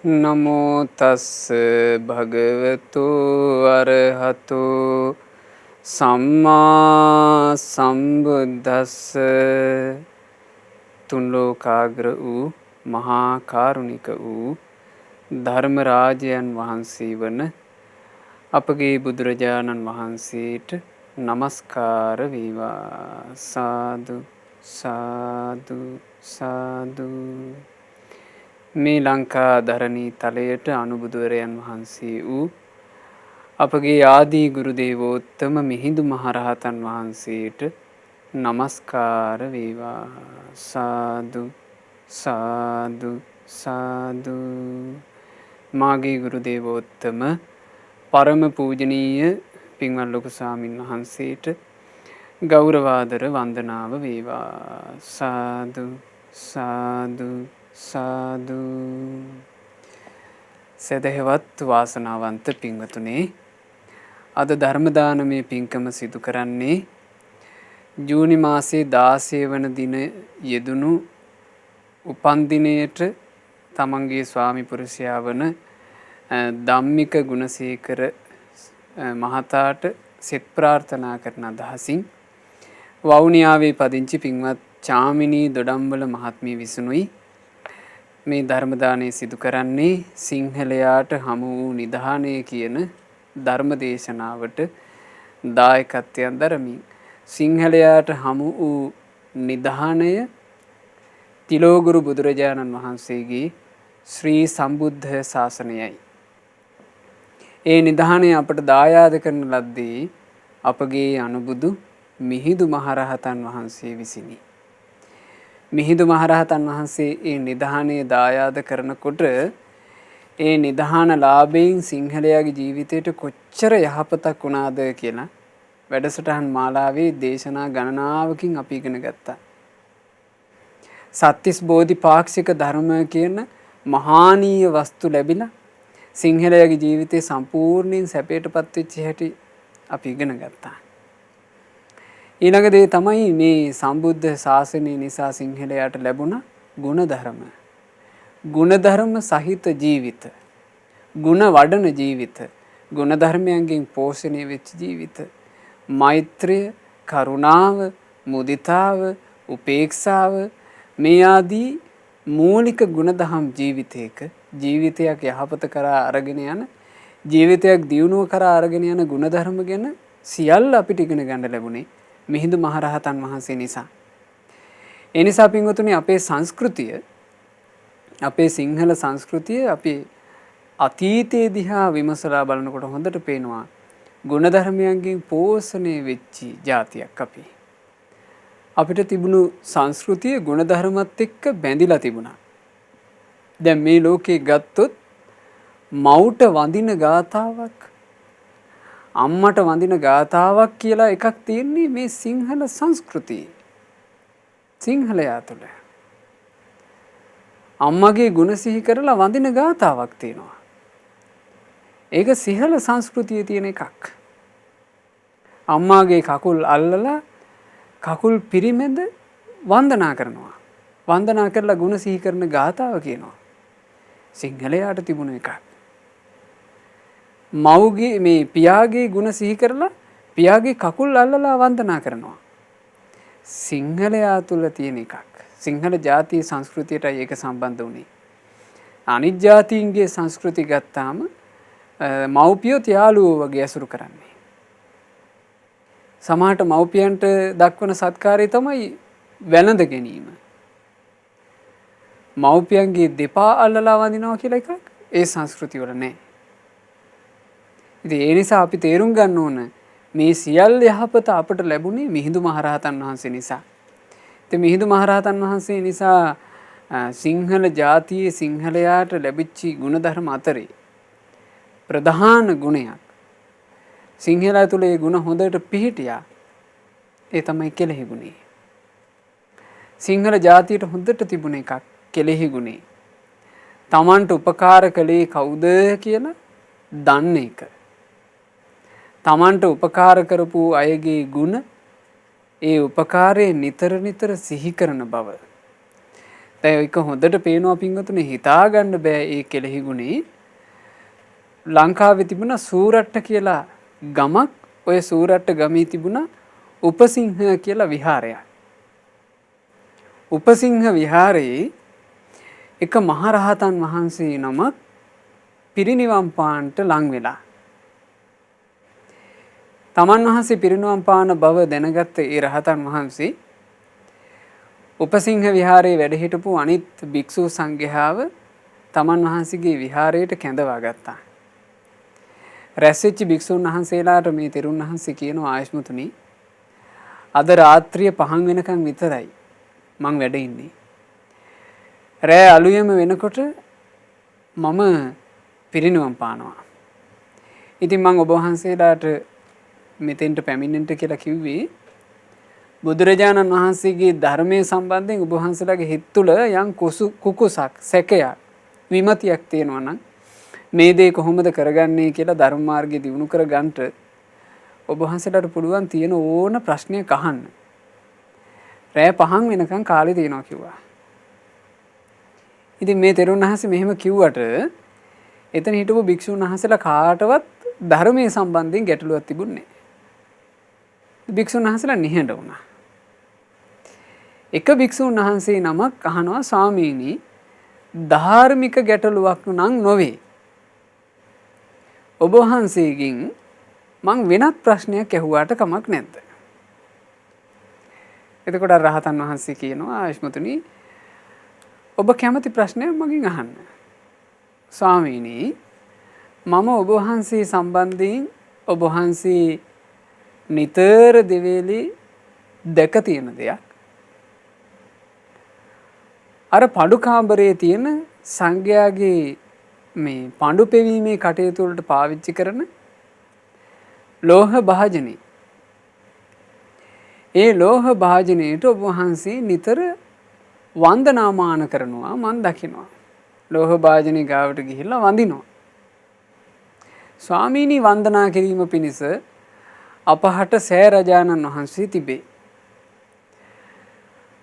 නමෝ තස්ස භගවතු අරහතෝ සම්මා සම්බුද්දස්ස. තුන් ලෝකාග්‍ර වූ මහා කාරුණික වූ ධර්මරාජයන් වහන්සේ වන අපගේ බුදුරජාණන් වහන්සේට නමස්කාර වේවා. සාදු සාදු සාදු. මේ ලංකා ධරණී තලයට අනුබුදුවරයන් වහන්සේ වූ අපගේ ආදී ගුරු දේවෝත්තම මිහිඳු මහරහතන් වහන්සේට නමස්කාර වේවා. සාදු සාදු සාදු. මාගේ ගුරු දේවෝත්තම පරම පූජනීය පින්වත් ලොකු ස්වාමීන් වහන්සේට ගෞරවාදර වන්දනාව වේවා. සාදු සාදු සාදු. සදහෙවත් වාසනාවන්ත පින්වතුනේ, අද ධර්මදානමය පින්කම සිදු කරන්නේ ජූනි මාසේ 16 වන දින යෙදුණු උපන්දිනයට තමන්ගේ ස්වාමි පුරුෂයා වන ධම්මික ගුණසේකර මහතාට සෙත් ප්‍රාර්ථනා කරන අදහසින් වවුනියාවේ පදිංචි පින්වත් චාමිනී දොඩම්බල මහත්මිය විසිනුයි මේ ධර්මදානය සිදු කරන්නේ. සිංහලයාට හමු වූ නිධානය කියන ධර්ම දේශනාවට දායකත්වයන් දරමින් සිංහලයාට හමු වූ නිධානය තිලෝගුරු බුදුරජාණන් වහන්සේගේ ශ්‍රී සම්බුද්ධ ශාසනයයි. ඒ නිධානය අපට දායාද කරන ලද්දේ අපගේ අනුබුදු මිහිඳු මහරහතන් වහන්සේ විසිනි. මිහිඳු මහරහතන් වහන්සේ ඒ නිධානය දායාද කරනකොට ඒ නිධාන ලාභයෙන් සිංහලයාගේ ජීවිතයට කොච්චර යහපතක් වුණාද කියලා වැඩසටහන් මාලාවේ දේශනා ගණනාවකින් අපි ඉගෙන ගත්තා. සත්තිස් බෝධිපාක්ෂික ධර්ම කියන මහානීය වස්තු ලැබිලා සිංහලයාගේ ජීවිතේ සම්පූර්ණයෙන් සැපයටපත් වෙච්ච හැටි අපි ඉගෙන ගත්තා. ඊළඟ දේ තමයි මේ සම්බුද්ධ ශාසනය නිසා සිංහලයාට ලැබුණ ගුණධර්ම. ගුණධර්ම සහිත ජීවිත, ගුණ වඩන ජීවිත, ගුණධර්මයන්ගෙන් පෝෂණය වෙච්ච ජීවිත, මෛත්‍රිය, කරුණාව, මුදිතාව, උපේක්ෂාව මේ ආදී මූලික ගුණධම් ජීවිතයක් යහපත කරා අරගෙන යන, ජීවිතයක් දියුණුව කරා අරගෙන යන ගුණධර්ම ගැන සියල්ල අපිට ඉගෙන ගන්න ලැබුණේ මිහිඳු මහරහතන් වහන්සේ නිසා. ඒ නිසා පින්වතුනි, අපේ සංස්කෘතිය, අපේ සිංහල සංස්කෘතිය අපි අතීතයේ දිහා විමසලා බලනකොට හොඳට පේනවා ගුණධර්මයන්ගෙන් පෝෂණය වෙච්චි ජාතියක් අපි. අපිට තිබුණු සංස්කෘතිය ගුණධර්මත් එක්ක බැඳිලා තිබුණා. දැන් මේ ලෝකේ ගත්තොත් මව්ට වඳින ගාතාවක්, අම්මට වඳින ගාතාවක් කියලා එකක් තියෙන්නේ මේ සිංහල සංස්කෘතියේ. සිංහලයා තුළ අම්මගේ ගුණ සිහි කරලා වඳින ගාතාවක් තියෙනවා. ඒක සිංහල සංස්කෘතියේ තියෙන එකක්. අම්මාගේ කකුල් අල්ලලා කකුල් පිරිමැද වන්දනා කරනවා. වන්දනා කරලා ගුණ සිහි කරන ගාතාව කියනවා. සිංහලයාට තිබුණ එකක්. මව්ගේ මේ පියාගේ ගුණ සිහි කරලා පියාගේ කකුල් අල්ලලා වන්දනා කරනවා. සිංහලයා තුළ තියෙන එකක්. සිංහල ජාතිය සංස්කෘතියටයි ඒක සම්බන්ධ වුණේ. අනිත් ජාතීන්ගේ සංස්කෘති ගත්තාම මව්පියොත් යාළුවෝ වගේ ඇසුරු කරන්නේ. සමහරට මව්පියන්ට දක්වන සත්කාරය තමයි වැළඳ ගැනීම. මව්පියන්ගේ දෙපා අල්ලලා වඳිනවා කියලා එකක් ඒ සංස්කෘති වල නැහැ. ඉතින් ඒ නිසා අපි තේරුම් ගන්න ඕන මේ සියල්ල යහපත අපට ලැබුණේ මිහිඳු මහරහතන් වහන්සේ නිසා. ඉතින් මිහිඳු මහරහතන් වහන්සේ නිසා සිංහල ජාතියේ සිංහලයාට ලැබිච්ච ගුණධර්ම අතරේ ප්‍රධාන ගුණයක් සිංහලයා තුළ ඒ ගුණ හොඳට පිහිටියා. ඒ තමයි කෙලෙහි ගුණය. සිංහල ජාතියට හොඳට තිබුණ එකක් කෙලෙහි ගුණේ. තමන්ට උපකාර කළේ කවුද කියලා දන්න එක. තමන්ට උපකාර කරපු අයගේ ගුණ, ඒ උපකාරයේ නිතර නිතර සිහි කරන බව. දැන් ඒක හොඳට පේනවා පින්වතුනි හිතා ගන්න බෑ ඒ කෙලෙහි ගුණේ. ලංකාවේ තිබුණ සූරට්ට කියලා ගමක් ඔය සූරට්ට ගමේ තිබුණ උපසිංහ කියලා විහාරයක්. උපසිංහ විහාරයේ එක මහරහතන් වහන්සේ නමක් පිරිනිවන් පාන්නට ලං වෙලා. තමන් වහන්සේ පිරිනිවන් පාන බව දැනගත්ත ඒ රහතන් වහන්සේ උපසිංහ විහාරයේ වැඩ හිටපු අනිත් භික්ෂු සංඝයාව තමන් වහන්සේගේ විහාරයට කැඳවා ගත්තා. රැස්වෙච්ච භික්ෂුන් වහන්සේලාට මේ තෙරුන් වහන්සේ කියනවා ආයස්මතුනි අද රාත්‍රිය 5 වෙනකන් විතරයි මං වැඩ ඉන්නේ. රෑ අලුයම වෙනකොට මම පිරිනිවන් පානවා. ඉතින් මං ඔබ වහන්සේලාට මෙතෙන්ට පැමිණෙන්න කියලා කිව්වේ බුදුරජාණන් වහන්සේගේ ධර්මයේ සම්බන්ධයෙන් ඔබ වහන්සේලාගේ හිත තුළ යම් කුකුසක් සැකයක් විමතියක් තියෙනවා නම් මේ දේ කොහොමද කරගන්නේ කියලා ධර්ම මාර්ගය දියුණු කර ගන්නට ඔබ වහන්සේලාට පුළුවන් තියෙන ඕන ප්‍රශ්නයක් අහන්න. රෑ 5 වෙනකන් කාලේ තියෙනවා කිව්වා. ඉතින් මේ තෙරුන් වහන්සේ මෙහෙම කිව්වට එතන හිටපු භික්ෂුන් වහන්සේලා කාටවත් ධර්මයේ සම්බන්ධයෙන් ගැටලුවක් තිබුණේ නැහැ. භික්ෂුන් වහන්සේලා නිහඬ වුණා. එක භික්ෂුන් වහන්සේ නමක් අහනවා ස්වාමීනි ධාර්මික ගැටලුවක් නම් නොවේ. ඔබ වහන්සේගෙන් මං වෙනත් ප්‍රශ්නයක් ඇහුවාට කමක් නැද්ද? එතකොට රහතන් වහන්සේ කියනවා ආයස්මතුනි ඔබ කැමති ප්‍රශ්නයක් මගෙන් අහන්න. ස්වාමීනි මම ඔබ වහන්සේ සම්බන්ධයෙන් ඔබ වහන්සේ නිතර දෙවේලේ දැක තියෙන දෙයක්. අර පඩු කාමරයේ තියෙන සංඝයාගේ මේ පඬු පෙවීමේ කටයුතු වලට පාවිච්චි කරන ලෝහ භාජනය. ඒ ලෝහ භාජනයට ඔබ වහන්සේ නිතර වන්දනාමාන කරනවා මන් දකිනවා. ලෝහ භාජනය ගාවට ගිහිල්ලා වඳිනවා. ස්වාමීනි වන්දනා කිරීම පිණිස අපහට සෑ රජාණන් වහන්සේ තිබේ.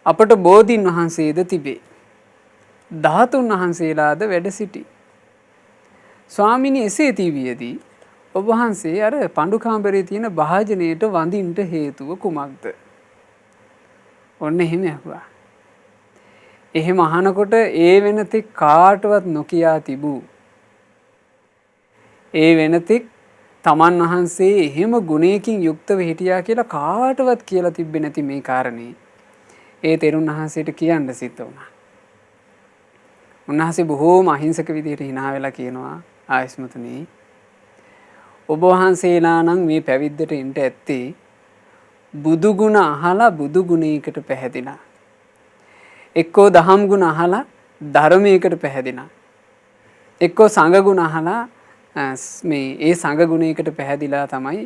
අපට බෝධීන් වහන්සේද තිබේ. ධාතුන් වහන්සේලාද වැඩ සිටි. ස්වාමීනි එසේ තිබියදී ඔබ වහන්සේ අර පඬු කාමරයේ තියෙන භාජනයට වඳින්න හේතුව කුමක්ද? ඔන්න එහෙම ඇහුවා. එහෙම අහනකොට ඒ වෙනතෙක් කාටවත් නොකියා තිබූ ඒ වෙනතෙක් තමන් වහන්සේ එහෙම ගුණයකින් යුක්තව හිටියා කියලා කාටවත් කියලා තිබ්බේ නැති මේ කාරණේ ඒ තෙරුන් වහන්සේට කියන්න සිද්ධ වුණා. උන්වහන්සේ බොහෝම අහිංසක විදිහට hina වෙලා කියනවා ආයස්මතුනි ඔබ වහන්සේලා නම් මේ පැවිද්දට එන්න ඇත්තේ බුදු ගුණ අහලා බුදු ගුණයකට පැහැදිලා. එක්කෝ දහම් ගුණ අහලා ධර්මයකට පැහැදිලා. එක්කෝ සංඝ ගුණ අහලා ඒ සංඝ ගුණයකට පැහැදිලා තමයි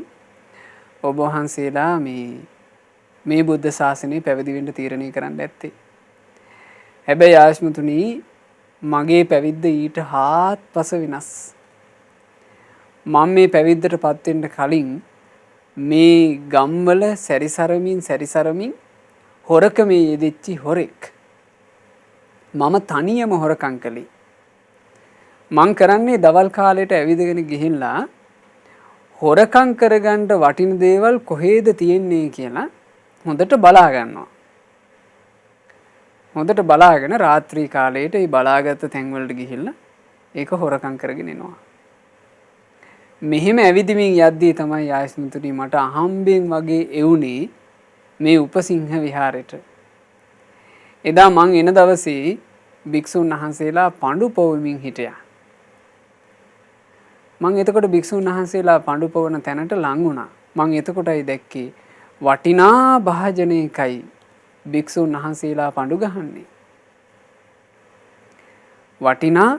ඔබ වහන්සේලා මේ බුද්ධ ශාසනය පැවිදි වෙන්න තීරණය කරන්න ඇත්තේ. හැබැයි ආයස්මතුනි මගේ පැවිද්ද ඊට හාත්පස වෙනස්. මම මේ පැවිද්දට පත් වෙන්න කලින් මේ ගම්වල සැරිසරමින් හොරකමේ යෙදිච්චි හොරෙක්. මම තනියම හොරකම් කළේ. මං කරන්නේ දවල් කාලේට ඇවිදගෙන ගිහිල්ලා හොරකම් කරගන්න වටින දේවල් කොහෙද තියෙන්නේ කියලා හොඳට බලා ගන්නවා. හොඳට බලාගෙන රාත්‍රී කාලේට ඒ බලාගත්ත තැන් වලට ගිහිල්ලා ඒක හොරකම් කරගෙන එනවා. මෙහෙම ඇවිදිමින් යද්දී තමයි ආයස්මතුනි මට අහම්බෙන් වගේ එවුනේ මේ උපසිංහ විහාරෙට. එදා මං එන දවසේ භික්ෂුන් වහන්සේලා පඬු පොවමින් හිටියා. මං එතකොට භික්ෂුන් වහන්සේලා පඬු පොවන තැනට ලං වුණා. මං එතකොටයි දැක්කේ වටිනා භාජනයකයි භික්ෂුන් වහන්සේලා පඬු ගහන්නේ. වටිනා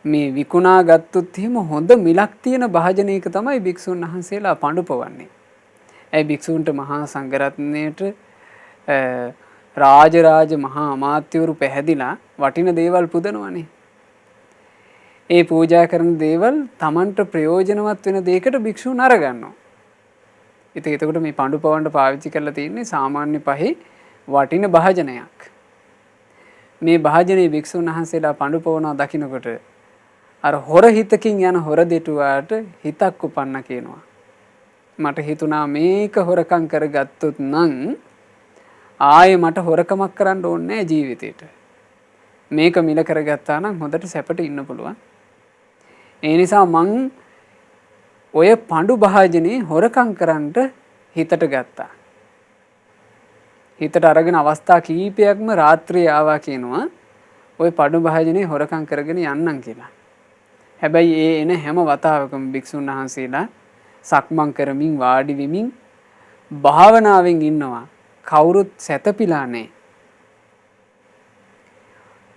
මේ විකුණා ගත්තොත් එහෙම හොඳ මිලක් තියෙන භාජනයක තමයි භික්ෂුන් වහන්සේලා පඬු පොවන්නේ. ඒ භික්ෂුන්ට මහා සංඝරත්නයට රාජ මහා අමාත්‍යවරු පැහැදිලා වටින දේවල් පුදනවනේ. ඒ පූජා කරන දේවල් Tamanට ප්‍රයෝජනවත් වෙන දෙයකට භික්ෂුන් අරගන්නවා. ඉතින් එතකොට මේ පඬු පවන්න පාවිච්චි කරලා තියෙන්නේ සාමාන්‍ය පහේ වටින භාජනයක්. මේ භාජනයේ භික්ෂුන් වහන්සේලා පඬු පොවනවා දකින්නකොට අර හොර හිතකින් යන හොර දෙටුවාට හිතක් උපන්න කියනවා. මට හිතුණා මේක හොරකම් කරගත්තොත් නම් ආයේ මට හොරකමක් කරන්න ඕනේ නැහැ ජීවිතේට. මේක මිල කරගත්තා නම් හොඳට සැපට ඉන්න පුළුවන්. ඒ නිසා මං ඔය පඬු භාජනේ හොරකම් කරන්න හිතට ගත්තා. හිතට අරගෙන අවස්ථා කීපයක්ම රාත්‍රියේ ආවා කියනවා ඔය පඬු භාජනේ හොරකම් කරගෙන යන්නම් කියලා. හැබැයි ඒ එන හැම වතාවකම භික්ෂුන් වහන්සේලා සක්මන් කරමින් වාඩි වෙමින් භාවනාවෙන් ඉන්නවා. කවුරුත් සැතපීලා නැහැ.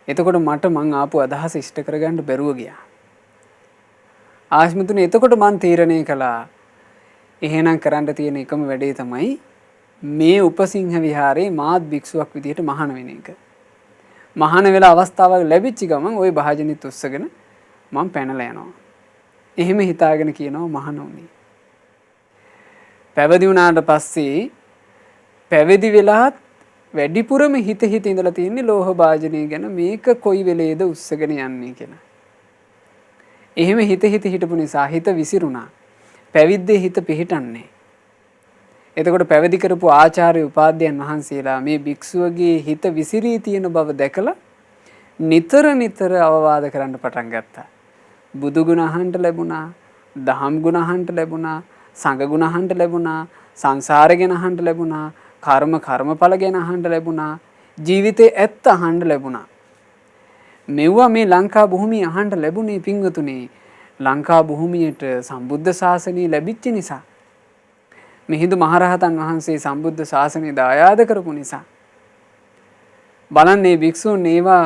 එතකොට මට මං ආපු අදහස ඉෂ්ට කරගන්න බැරුව ගියා. ආශ්මිතුනේ එතකොට මං තීරණය කළා එහෙනම් කරන්න තියෙන එකම වැඩේ තමයි මේ උපසිංහ විහාරේ මාත් භික්ෂුවක් විදිහට මහාන වෙන එක. මහාන වෙලා අවස්ථාවක් ලැබිච්ච ගමන් ওই භාජනෙත් උස්සගෙන මං පැනලා යනවා. එහෙම හිතාගෙන කියනවා මහාන උනේ. පැවිදි වුණාට පස්සේ පැවිදි වෙලාත් වැඩිපුරම හිත ඉඳලා තියෙන්නේ ලෝහ භාජනය ගැන මේක කොයි වෙලේද උස්සගෙන යන්නේ කියලා. එහෙම හිත හිටපු නිසා හිත විසිරුණා. පැවිද්දේ හිත පිහිටන්නේ. එතකොට පැවිදි කරපු ආචාර්ය උපාධ්‍යයන් වහන්සේලා මේ භික්ෂුවගේ හිත විසිරී තියෙන බව දැකලා නිතර අවවාද කරන්න පටන් ගත්තා. බුදු ගුණ අහන්න ලැබුණා, දහම් ගුණ අහන්න ලැබුණා, සංඝ ගුණ අහන්න ලැබුණා, සංසාරය ගැන අහන්න ලැබුණා, කර්මඵල ගැන අහන්න ලැබුණා, ජීවිතේ ඇත්ත අහන්න ලැබුණා. මෙවුවා මේ ලංකා භූමිය අහන්න ලැබුණේ පින්වතුනි ලංකා භූමියට සම්බුද්ධ ශාසනය ලැබිච්ච නිසා. මිහිඳු මහරහතන් වහන්සේ සම්බුද්ධ ශාසනය දායාද කරපු නිසා. බලන්නේ භික්ෂුන් ඒවා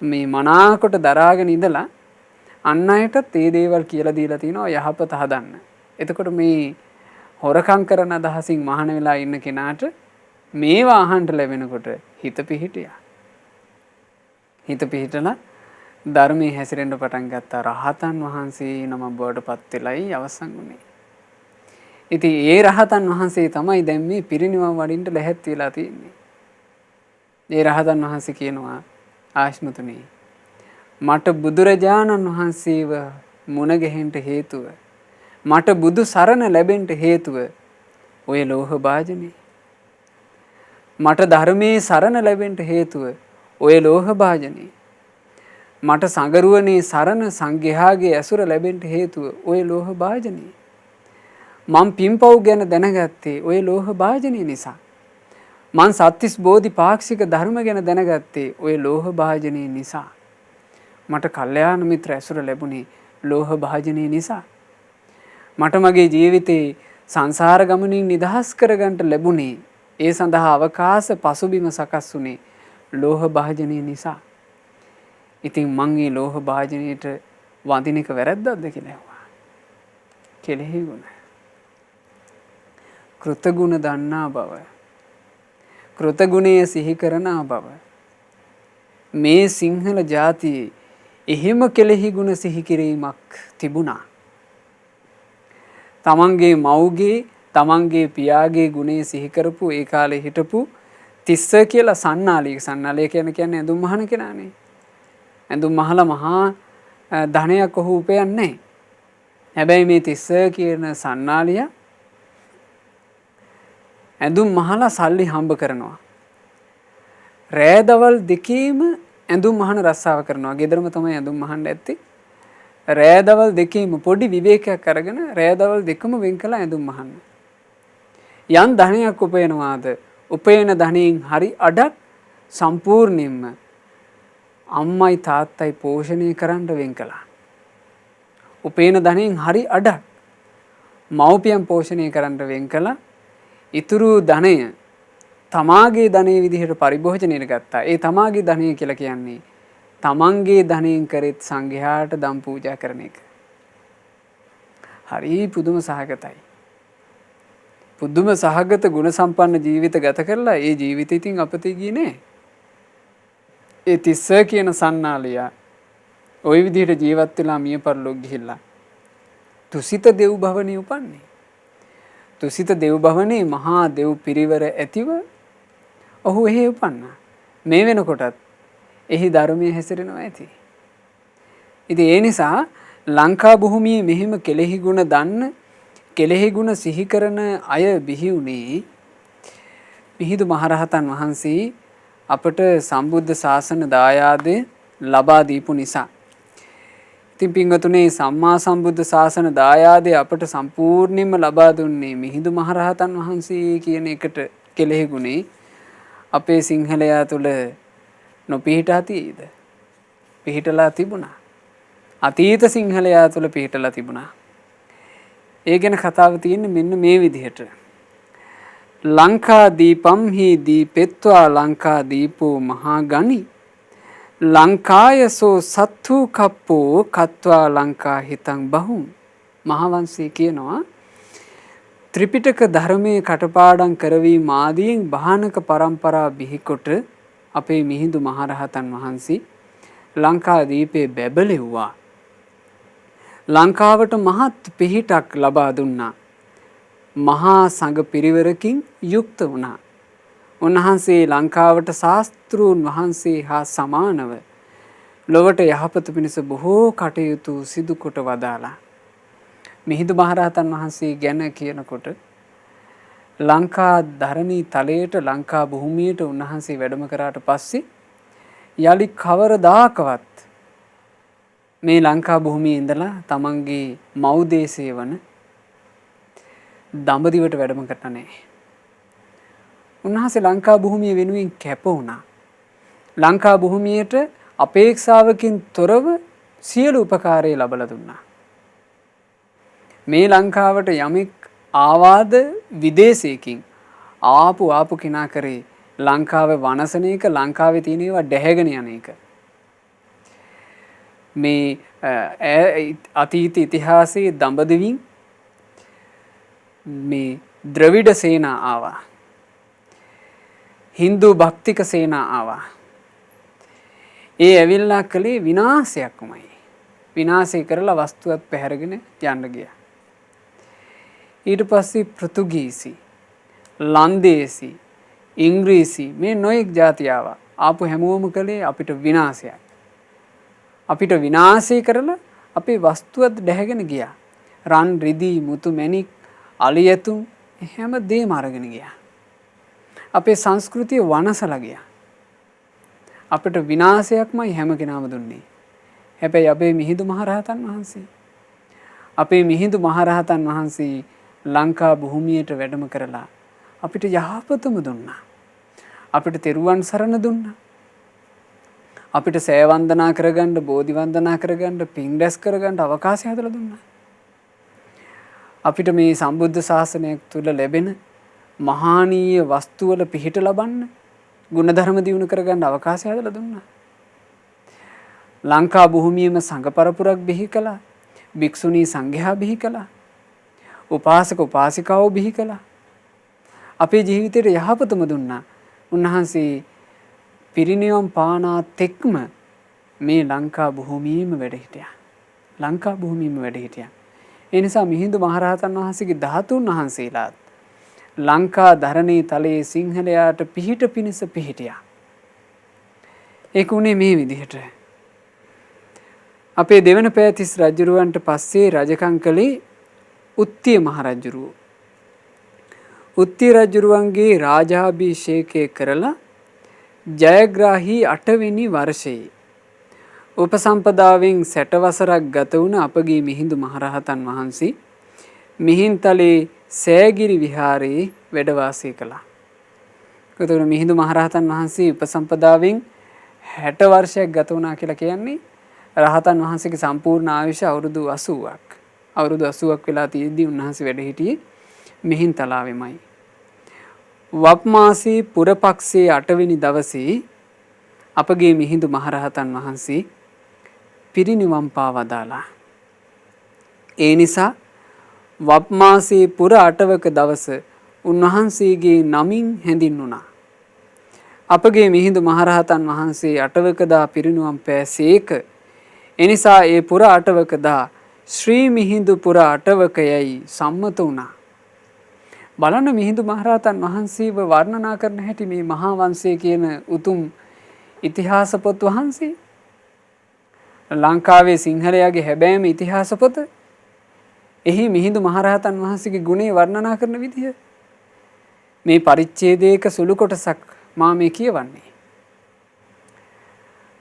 මේ මනාකොට දරාගෙන ඉඳලා අන් අයටත් ඒ දේවල් කියලා දීලා තිනවා යහපත හදන්න. එතකොට මේ හොරකම් කරන අදහසින් මහාන වෙලා ඉන්න කෙනාට මේවා අහන්න ලැබෙනකොට හිත පිහිටියා. හිත පිහිටලා ධර්මයේ හැසිරෙන්න පටන් ගත්තා. රහතන් වහන්සේ නම බවට පත් වෙලයි අවසන් වුණේ. ඉතින් ඒ රහතන් වහන්සේ තමයි දැන් මේ පිරිනිවන් වඩින්න ලැහැත් වෙලා තියෙන්නේ. ඒ රහතන් වහන්සේ කියනවා ආශ්මතුනි මට බුදුරජාණන් වහන්සේව මුණ ගැහෙන්න හේතුව මට බුදු සරණ ලැබෙන්න හේතුව ඔය ලෝහ භාජනේ. මට ධර්මයේ සරණ ලැබෙන්න හේතුව ඔය ලෝහ භාජනේ. මට සංගරුවනේ සරණ සංඝයාගේ ඇසුර ලැබෙන්න හේතුව ඔය ලෝහ භාජනේ. මං පින්පව් ගැන දැනගත්තේ ඔය ලෝහ භාජනය නිසා. මං සත්තිස් බෝධි පාක්ෂික ධර්ම ගැන දැනගත්තේ ඔය ලෝහ භාජනය නිසා. මට කල්යාණ මිත්‍ර ඇසුර ලැබුණේ ලෝහ භාජනය නිසා. මට මගේ ජීවිතේ සංසාර ගමනින් නිදහස් කරගන්න ලැබුණේ ඒ සඳහා අවකාශ පසුබිම සකස් වුණේ ලෝහ භාජනය නිසා. ඉතින් මං මේ ලෝහ භාජනයට වඳින එක වැරද්දක්ද කියලා ඇහුවා. කෙලෙහි ගුණ. කෘතගුණ දන්නා බව. කෘතගුණය සිහි කරනා බව. මේ සිංහල ජාතියේ එහෙම කෙලෙහි ගුණ සිහි කිරීමක් තිබුණා. තමන්ගේ මව්ගේ තමන්ගේ පියාගේ ගුණේ සිහි කරපු ඒ කාලේ හිටපු තිස්ස කියලා සන්නාලිය කියන්නේ ඇඳුම් මහන කෙනානේ. ඇඳුම් මහලා මහා ධනයක් ඔහු උපයන්නේ නැහැ. හැබැයි මේ තිස්ස කියන සන්නාලිය ඇඳුම් මහලා සල්ලි හම්බ කරනවා. රෑ දවල් දෙකේම ඇඳුම් මහන රස්සාව කරනවා. ගෙදරම තමයි ඇඳුම් මහන්න ඇත්තේ. රෑ දවල් දෙකේම පොඩි විවේකයක් අරගෙන රෑ දවල් දෙකම වෙන් කළා ඇඳුම් මහන්න. යම් ධනයක් උපයනවාද උපයන ධනයෙන් හරි අඩක් සම්පූර්ණයෙන්ම අම්මයි තාත්තයි පෝෂණය කරන්න වෙන් කළා. උපයන ධනයෙන් හරි අඩක් මව්පියන් පෝෂණය කරන්න වෙන් කළා. ඉතුරු ධනය තමාගේ ධනය විදිහට පරිභෝජනයට ගත්තා. ඒ තමාගේ ධනය කියලා කියන්නේ තමන්ගේ ධනයෙන් කරෙත් සංඝයාට දම් පූජා කරන එක. හරි පුදුම සහගතයි. පුදුම සහගත ගුණ සම්පන්න ජීවිත ගත කරලා ඒ ජීවිතය ඉතින් අපතේ ගියේ නෑ. ඒ තිස්ස කියන සන්නාලියා ওই විදිහට ජීවත් වෙලා මිය පරලොක් ගිහිල්ලා තුසිත දෙව් භවනේ උපන්නේ. තුසිත දෙව් භවනේ මහා දෙව් පිරිවර ඇතිව ඔහු එහෙ උපන්නා. මේ වෙනකොටත් එහි ධර්මයේ හැසිරෙනවා ඇති. ඉතින් ඒ නිසා ලංකා භූමියේ මෙහිම කෙලෙහි ගුණ දන්න කෙලෙහි ගුණ සිහි කරන අය බිහි වුණේ මිහිඳු මහරහතන් වහන්සේ අපට සම්බුද්ධ ශාසන දායාදය ලබා දීපු නිසා. ඉතින් පින්වතුනි සම්මා සම්බුද්ධ ශාසන දායාදය අපට සම්පූර්ණයෙන්ම ලබා දුන්නේ මිහිඳු මහරහතන් වහන්සේ කියන එකට කෙලෙහි ගුණේ අපේ සිංහලයා තුල නොපිහිටා තියෙයිද? පිහිටලා තිබුණා. අතීත සිංහලයා තුල පිහිටලා තිබුණා. ඒ ගැන කතාව තියෙන්නේ මෙන්න මේ විදිහට. ලංකා දීපම් හි දීපෙත්වා ලංකා දීපෝ මහා ගනි ලංකායසෝ සත්තු කප්පෝ කତ୍වා ලංකා හිතං බහුම්. මහාවංශයේ කියනවා ත්‍රිපිටක ධර්මයේ කටපාඩම් කරවීම ආදීන් භානක પરම්පරා බිහිකොට අපේ මිහිඳු මහරහතන් වහන්සේ ලංකා දීපේ බැබලෙව්වා. ලංකාවට මහත් පිහිටක් ලබා දුන්නා. මහා සංඝ පිරිවරකින් යුක්ත වුණා. උන්වහන්සේ ලංකාවට ශාස්ත්‍රූන් වහන්සේ හා සමානව ලොවට යහපත පිණිස බොහෝ කටයුතු සිදු කොට වදාලා. මිහිඳු මහරහතන් වහන්සේ ගැන කියනකොට ලංකා ධරණී තලයට ලංකා භූමියට උන්වහන්සේ වැඩම කරාට පස්සේ යලි කවරදාකවත් මේ ලංකා භූමියේ ඉඳලා තමන්ගේ මව් දේශය වන දඹදිවට වැඩම කරලා නැහැ. උන්වහන්සේ ලංකා භූමිය වෙනුවෙන් කැප වුණා. ලංකා භූමියට අපේක්ෂාවකින් තොරව සියලු උපකාරය ලබලා දුන්නා. මේ ලංකාවට යමෙක් ආවාද විදේශයකින් ආපු කෙනා කරේ ලංකාවේ වනසන එක, ලංකාවේ තියෙන ඒවා ඩැහැගෙන යන එක. මේ අතීත ඉතිහාසයේ දඹදිවින් මේ ද්‍රවිඩ සේනා ආවා. හින්දු භක්තික සේනා ආවා. ඒ ඇවිල්ලා කළේ විනාශයක්මයි. විනාශය කරලා වස්තුවත් පැහැරගෙන යන්න ගියා. ඊට පස්සේ පෘතුගීසි, ලන්දේසි, ඉංග්‍රීසි මේ නොයෙක් ಜಾති ආවා. ආපු හැමෝම කළේ අපිට විනාශයක්. අපිට විනාශය කරලා අපේ වස්තුවත් ඩැහැගෙන ගියා. රන්, රිදී, මුතු මැණික්, අලියතුන් හැම දෙයක්ම අරගෙන ගියා. අපේ සංස්කෘතිය වනසලා ගියා. අපිට විනාශයක්මයි හැම කෙනාම දුන්නේ. හැබැයි අපේ මිහිඳු මහරහතන් වහන්සේ ලංකා භූමියට වැඩම කරලා අපිට යහපතම දුන්නා. අපිට තෙරුවන් සරණ දුන්නා. අපිට සෑ වන්දනා කරගන්න, බෝධි වන්දනා කරගන්න, පින් රැස් කරගන්න අවකාශය හදලා දුන්නා. අපිට මේ සම්බුද්ධ ශාසනය තුළ ලැබෙන මහානීය වස්තුවල පිහිට ලබන්න, ගුණධර්ම දියුණු කරගන්න අවකාශය හදලා දුන්නා. ලංකා භූමියේම සංඝ පරපුරක් බිහි කළා. භික්ෂුණී සංඝයා බිහි කළා. උපාසක උපාසිකාවෝ බිහි කළා. අපේ ජීවිතේට යහපතම දුන්නා. උන්වහන්සේ පිරිනිවන් පානා තෙක්ම මේ ලංකා භූමියේම වැඩ හිටියා. ඒ නිසා මිහිඳු මහරහතන් වහන්සේගේ ධාතුන් වහන්සේලාත් ලංකා ධරණී තලයේ සිංහලයාට පිහිට පිණිස පිහිටියා. ඒක උනේ මේ විදිහට. අපේ දෙවන පෑතිස් රජුරවන්ට පස්සේ රජකම් කළේ උත්තිය මහරජුරුවෝ. උත්තිය රජුරුවන්ගේ රාජාභිෂේකය කරලා ජයග්‍රාහී 8 වෙනි වර්ෂයේ උපසම්පදාවෙන් 60 වසරක් ගත වුණ අපගේ මිහිඳු මහරහතන් වහන්සේ මිහින්තලේ සෑගිරි විහාරයේ වැඩ වාසය කළා. එතකොට මිහිඳු මහරහතන් වහන්සේ උපසම්පදාවෙන් 60 වර්ෂයක් ගත වුණා කියලා කියන්නේ රහතන් වහන්සේගේ සම්පූර්ණ ආයුෂ අවුරුදු 80ක්. අවුරුදු 80ක් වෙලා තියෙද්දී උන්වහන්සේ වැඩ හිටියේ මිහින්තලාවෙමයි. වප් මාසයේ පුරපක්ෂයේ 8 වෙනි දවසේ අපගේ මිහිඳු මහරහතන් වහන්සේ පිරිනිවන් පා වදාලා. ඒ නිසා වප් මාසයේ පුර 8වක දවස උන්වහන්සේගේ නමින් හැඳින්වුණා. අපගේ මිහිඳු මහරහතන් වහන්සේ 8වක දා පිරිනිවන් පෑසේක. එනිසා ඒ පුර 8වක දා ශ්‍රී මිහිඳු පුර 8වක යයි සම්මත වුණා. බලන්න මිහිඳු මහරහතන් වහන්සේව වර්ණනා කරන හැටි මේ මහා වංශය කියන උතුම් ඉතිහාස පොත් වහන්සේ ලංකාවේ සිංහලයාගේ හැබෑම ඉතිහාස පොත එහි මිහිඳු මහරහතන් වහන්සේගේ ගුණේ වර්ණනා කරන විදිය මේ පරිච්ඡේදයක සුළු කොටසක් මා මේ කියවන්නේ.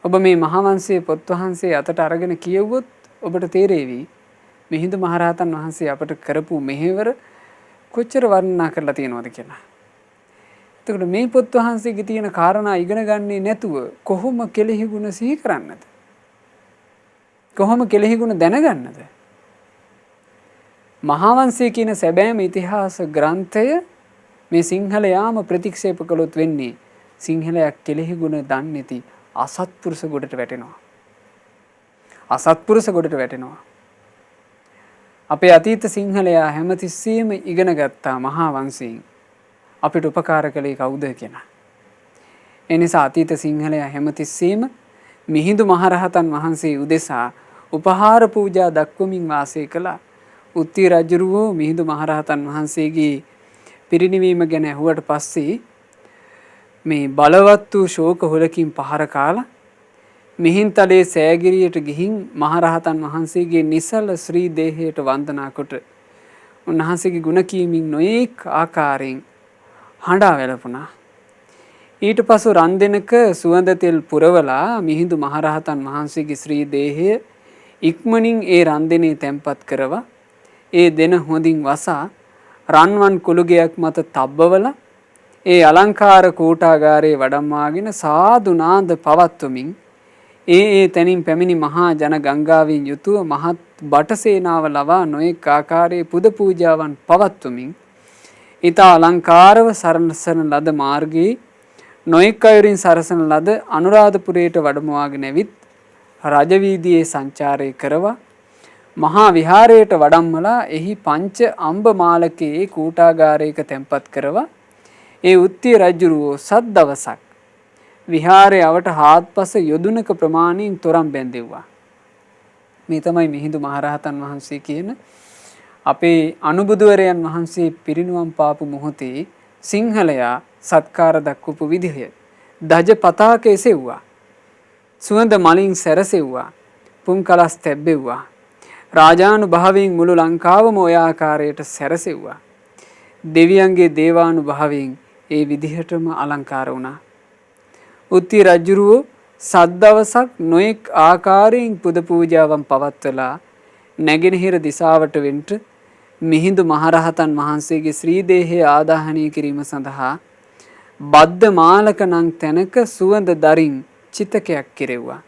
ඔබ මේ මහාවංශයේ පොත් වහන්සේ අතට අරගෙන කියවුවොත් ඔබට තේරෙවි මිහිඳු මහරහතන් වහන්සේ අපට කරපු මෙහෙවර කොච්චර වර්ණනා කරලා තියෙනවද කියලා. එතකොට මේ පොත් වහන්සේගේ තියෙන කාරණා ඉගෙන ගන්නේ නැතුව කොහොම කෙලෙහි ගුණ සිහි කරන්නද? කොහොම කෙලෙහි ගුණ දැනගන්නද? මහාවංශය කියන සැබෑම ඉතිහාස ග්‍රන්ථය මේ සිංහලයාම ප්‍රතික්ෂේප කළොත් වෙන්නේ සිංහලයා කෙලෙහි ගුණ දන්නේ නැති අසත්පුරුෂ ගොඩට වැටෙනවා. අසත්පුරුෂ ගොඩට වැටෙනවා. අපේ අතීත සිංහලයා හැමතිස්සෙම ඉගෙන ගත්තා මහා වංශයෙන් අපිට උපකාර කළේ කවුද කියලා. ඒ නිසා අතීත සිංහලයා හැමතිස්සෙම මිහිඳු මහරහතන් වහන්සේ උදෙසා උපහාර පූජා දක්වමින් වාසය කළා. උත්ති රජුරෝ මිහිඳු මහරහතන් වහන්සේගේ පිරිනිවීම ගැන ඇහුවට පස්සේ මේ බලවත් වූ ශෝක හොලකින් පහර කාලා මිහින්තලේ සෑගිරියට ගිහින් මහරහතන් වහන්සේගේ නිසල ශ්‍රී දේහයට වන්දනා කොට උන්වහන්සේගේ ගුණ කීමින් නොඑක් ආකාරයෙන් හඬා වැළපුණා. ඊට පසු රන් දෙනක සුවඳ තෙල් පුරවලා මිහිඳු මහරහතන් වහන්සේගේ ශ්‍රී දේහය ඉක්මනින් ඒ රන් දෙනේ තැන්පත් කරවා ඒ දෙන හොඳින් වසා රන්වන් කුළුගයක් මත තබ්බවලා ඒ අලංකාර කූටාගාරයේ වඩම්මාගෙන සාදු නාද පවත්වමින් ඒ තැනින් පැමිණි මහා ජන ගංගාවෙන් යුතුව මහත් බටසේනාව ලවා නොඑක් ආකාරයේ පුද පූජාවන් පවත්වමින් ඊතා අලංකාරව සරසන ලද මාර්ගයේ නොඑක් අයුරින් සරසන ලද අනුරාධපුරයට වඩමවාගෙන ඇවිත් රජවීදියේ සංචාරය කරවා මහා විහාරයට වඩම්මලා එහි පංච අම්බ මාලකයේ කූටාගාරයක තැන්පත් කරවා ඒ උත්ති රජුරෝ සත් දවසක් විහාරය අවට හාත්පස යොදුනක ප්‍රමාණයෙන් තොරම් බැඳෙව්වා. මේ තමයි මිහිඳු මහරහතන් වහන්සේ කියන අපේ අනුබුදුවරයන් වහන්සේ පිරිනුවම් පාපු මොහොතේ සිංහලයා සත්කාර දක්වපු විදිහය. දජ පතාක එසෙව්වා. සුවඳ මලින් සැරසෙව්වා. පුන්කලස් තැබ්බෙව්වා. රාජානුභාවයෙන් මුළු ලංකාවම ඔය ආකාරයට සැරසෙව්වා. දෙවියන්ගේ දේවානුභාවයෙන් ඒ විදිහටම අලංකාර වුණා. උත්ති රජුරුවෝ සද්දවසක් නොඑක් ආකාරයෙන් පුද පූජාවන් පවත්වලා නැගෙනහිර දිසාවට වෙන්ට මිහිඳු මහරහතන් වහන්සේගේ ශ්‍රී දේහය ආදාහනය කිරීම සඳහා බද්ද මාලක නම් තැනක සුවඳ දරින් චිතකයක් කෙරෙව්වා.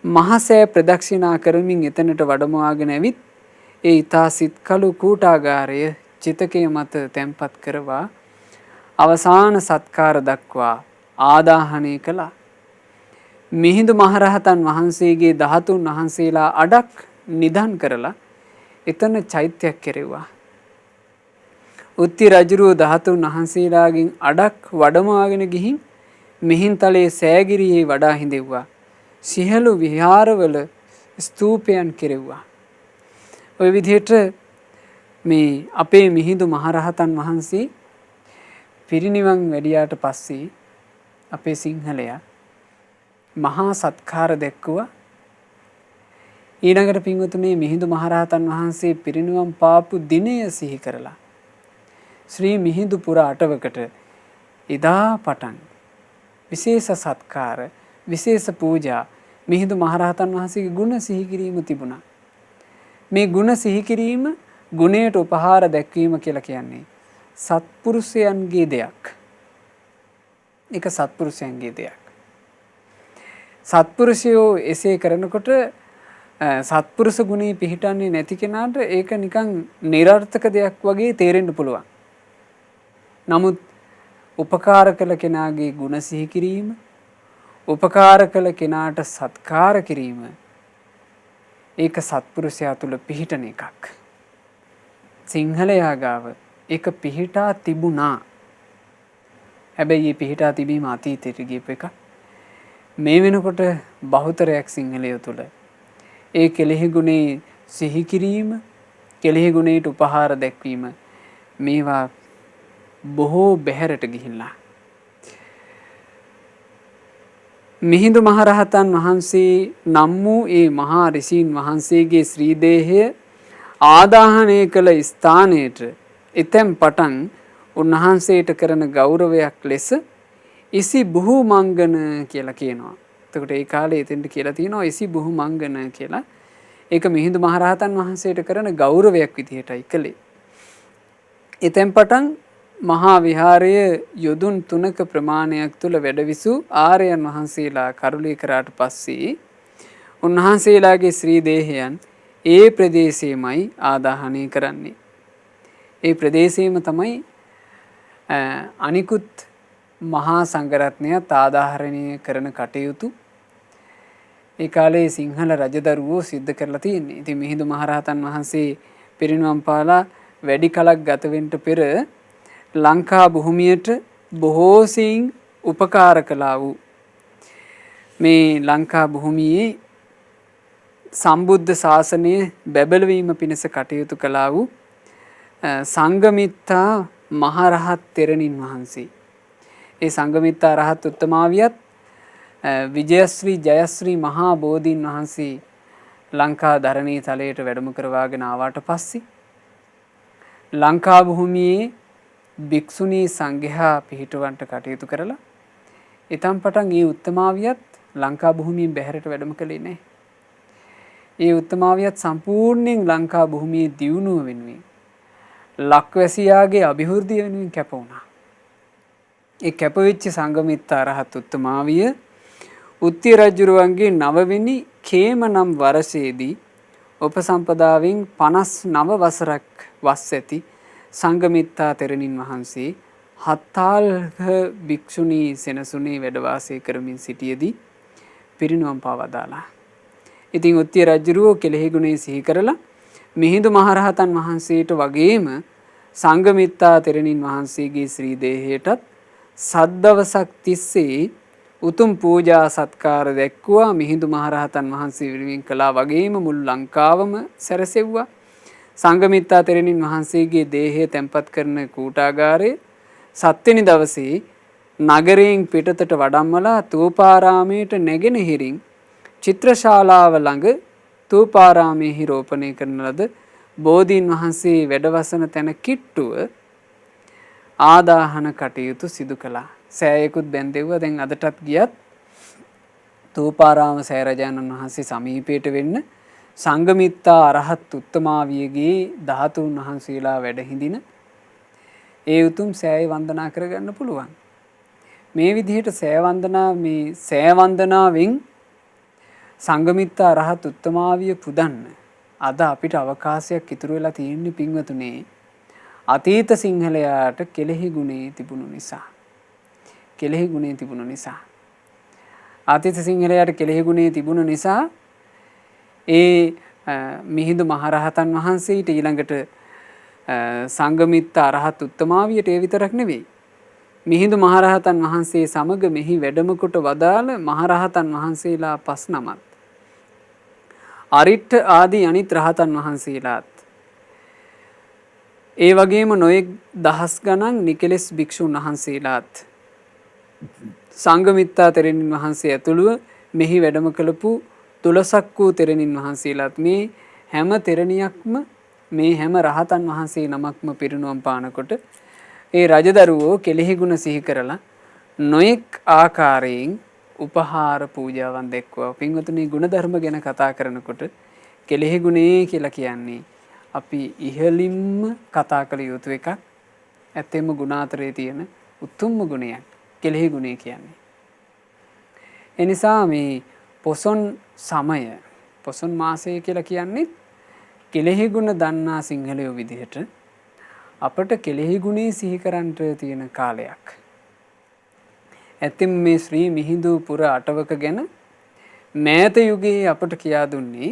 මහසෑ ප්‍රදක්ෂිනා කරමින් එතනට වඩමවාගෙන ඇවිත් ඒ ඊතා සිත්කලු කූටාගාරය චිතකය මත තැන්පත් කරවා අවසාන සත්කාර දක්වා ආදාහනය කළා. මිහිඳු මහරහතන් වහන්සේගේ 13 වහන්සේලා අඩක් නිදන් කරලා එතන චෛත්‍යයක් කෙරෙව්වා. උත්ති රජුරෝ 13 වහන්සේලාගෙන් අඩක් වඩමවාගෙන ගිහින් මිහින්තලේ සෑගිරියේ වඩා හිඳෙව්වා. සියලු විහාරවල ස්තූපයන් කෙරෙව්වා. ඔය විදිහට මේ අපේ මිහිඳු මහරහතන් වහන්සේ පිරිනිවන් වැඩියාට පස්සේ අපේ සිංහලයා මහා සත්කාර දැක්වුවා. ඊළඟට පින්වතුනි මිහිඳු මහරහතන් වහන්සේ පිරිනිවන් පාපු දිනය සිහි කරලා ශ්‍රී මිහිඳු පුර අටවකට එදා පටන් විශේෂ සත්කාර විශේෂ පූජා මිහිඳු මහරහතන් වහන්සේගේ ගුණ සිහි කිරීම තිබුණා. මේ ගුණ සිහි කිරීම ගුණයට උපහාර දැක්වීම කියලා කියන්නේ සත්පුරුෂයන්ගේ දෙයක්. ඒක සත්පුරුෂයන්ගේ දෙයක්. සත්පුරුෂයෝ එසේ කරනකොට සත්පුරුෂ ගුණේ පිහිටන්නේ නැති කෙනාට ඒක නිකන් නිර්ර්ථක දෙයක් වගේ තේරෙන්න පුළුවන්. නමුත් උපකාර කළ කෙනාගේ ගුණ සිහි කිරීම, උපකාර කළ කෙනාට සත්කාර කිරීම ඒක සත්පුරුෂයා තුල පිහිටන එකක්. සිංහලයා ගාව ඒක පිහිටා තිබුණා. හැබැයි මේ පිහිටා තිබීම අතීතයට ගියපු එක. මේ වෙනකොට බහුතරයක් සිංහලයෝ තුල ඒ කෙලෙහි ගුණේ සිහි කිරීම, කෙලෙහි ගුණයට උපහාර දැක්වීම මේවා බොහෝ බැහැරට ගිහිල්ලා. මිහිඳු මහරහතන් වහන්සේ නම් වූ ඒ මහා ඍෂීන් වහන්සේගේ ශ්‍රී දේහය ආදාහනය කළ ස්ථානයට එතෙන් පටන් උන්වහන්සේට කරන ගෞරවයක් ලෙස ඉසි බුහු මංගන කියලා කියනවා. එතකොට ඒ කාලේ එතෙන්ට කියලා තියෙනවා ඉසි බුහු මංගන කියලා. ඒක මිහිඳු මහරහතන් වහන්සේට කරන ගෞරවයක් විදිහටයි කළේ. එතෙන් පටන් මහා විහාරය යොදුන් 3ක ප්‍රමාණයක් තුල වැඩවිසූ ආර්යයන් වහන්සේලා කරුලී කරාට පස්සේ උන්වහන්සේලාගේ ශ්‍රී දේහයන් ඒ ප්‍රදේශයේමයි ආදාහනය කරන්නේ. ඒ ප්‍රදේශයේම තමයි අනිකුත් මහා සංඝරත්නයත් ආදාහරණය කරන කටයුතු ඒ කාලේ සිංහල රජදරුවෝ සිද්ධ කරලා තියෙන්නේ. ඉතින් මිහිඳු මහරහතන් වහන්සේ පිරිනිවන් පාලා වැඩි කලක් ගත වෙන්න පෙර ලංකා භූමියට බොහෝ සෙයින් උපකාර කළා වූ මේ ලංකා භූමියේ සම්බුද්ධ ශාසනය බැබළවීම පිණිස කටයුතු කළා වූ සංඝමිත්තා මහරහත් තෙරණින් වහන්සේ. ඒ සංඝමිත්තා රහත් උත්තමාවියත් විජයශ්‍රී ජයශ්‍රී මහා බෝධීන් වහන්සේ ලංකා ධරණී තලයට වැඩම කරවාගෙන ආවට පස්සේ ලංකා භූමියේ භික්ෂුණී සංඝයා පිහිටවන්ට කටයුතු කරලා එතම් පටන් ඒ උත්තමාවියත් ලංකා භූමියෙන් බැහැරට වැඩම කළේ නැහැ. ඒ උත්තමාවියත් සම්පූර්ණයෙන් ලංකා භූමියේ දියුණුව වෙනුවෙන් ලක්වැසියාගේ අභිවෘද්ධිය වෙනුවෙන් කැප වුණා. ඒ කැපවෙච්ච සංඝමිත්තා රහත් උත්තමාවිය උත්ති රජුරුවන්ගේ 9 වෙනි කේම නම් වර්ෂයේදී උපසම්පදාවෙන් 59 වසරක් වස් ඇති සංඝමිත්තා තෙරණින් වහන්සේ හත්තාල්හ භික්ෂුණී සෙනසුනේ වැඩ වාසය කරමින් සිටියේදී පිරිනුවම් පාවදාලා. ඉතින් උත්ති රජුරුව කෙලෙහි ගුණේ සිහි කරලා මිහිඳු මහරහතන් වහන්සේට වගේම සංඝමිත්තා තෙරණින් වහන්සේගේ ශ්‍රී දේහයටත් සද්දවසක් තිස්සේ උතුම් පූජා සත්කාර දැක්වුවා. මිහිඳු මහරහතන් වහන්සේ වෙනුවෙන් කළා වගේම මුළු ලංකාවම සැරසෙව්වා. සංඝමිත්තා තෙරණින් වහන්සේගේ දේහය තැන්පත් කරන කූටාගාරයේ 7 වෙනි දවසේ නගරයෙන් පිටතට වඩම්මලා තූපාරාමයට නැගෙනහිරින් චිත්‍රශාලාව ළඟ තූපාරාමයේ රෝපණය කරන ලද බෝධීන් වහන්සේ වැඩවසන තැන කිට්ටුව ආදාහන කටයුතු සිදු කළා. සෑයකුත් බැන්දෙව්වා. දැන් අදටත් ගියත් තූපාරාම සෑරජානන් වහන්සේ සමීපයට වෙන්න සංඝමිත්තා අරහත් උත්තමාවියගේ ධාතුන් වහන්සේලා වැඩ හිඳින ඒ උතුම් සෑය වන්දනා කරගන්න පුළුවන්. මේ විදිහට සෑ වන්දනාවෙන් සංඝමිත්තා අරහත් උත්තමාවිය පුදන්න අද අපිට අවකාශයක් ඉතුරු වෙලා තියෙන්නේ පින්වතුනේ අතීත සිංහලයාට කෙලෙහි ගුණේ තිබුණු නිසා. කෙලෙහි ගුණේ තිබුණු නිසා. අතීත සිංහලයාට කෙලෙහි ගුණේ තිබුණු නිසා ඒ මිහිඳු මහරහතන් වහන්සේට ඊළඟට සංඝමිත්තා අරහත් උත්තමාවියට ඒ විතරක් නෙවෙයි. මිහිඳු මහරහතන් වහන්සේ සමග මෙහි වැඩම කොට වදාළ මහරහතන් වහන්සේලා 5 නමත් අරිට්ඨ ආදී අනිත් රහතන් වහන්සේලාත් ඒ වගේම නොයෙක් දහස් ගණන් නිකලෙස් භික්ෂුන් වහන්සේලාත් සංඝමිත්තා තෙරණින් වහන්සේ ඇතුළුව මෙහි වැඩම කළපු 12ක් වූ තෙරණින් වහන්සේලාත් මේ හැම තෙරණියක්ම මේ හැම රහතන් වහන්සේ නමක්ම පිරිනුවම් පානකොට ඒ රජදරුවෝ කෙලෙහි ගුණ සිහි කරලා නොයෙක් ආකාරයෙන් උපහාර පූජාවන් දැක්වුවා. පින්වතුනි ගුණධර්ම ගැන කතා කරනකොට කෙලෙහි ගුණේ කියලා කියන්නේ අපි ඉහළින්ම කතා කළ යුතු එකක්. ඇත්තෙම ගුණාතරයේ තියෙන උතුම්ම ගුණයක් කෙලෙහි ගුණේ කියන්නේ. ඒ නිසා මේ පොසොන් සමය පොසොන් මාසය කියලා කියන්නේ කෙලෙහි ගුණ දන්නා සිංහලයෝ විදිහට අපට කෙලෙහි ගුණේ සිහි කරන්නට තියෙන කාලයක්. ඇත්තෙම මේ ශ්‍රී මිහිඳු පුර අටවක ගැන මෑත යුගයේ අපට කියා දුන්නේ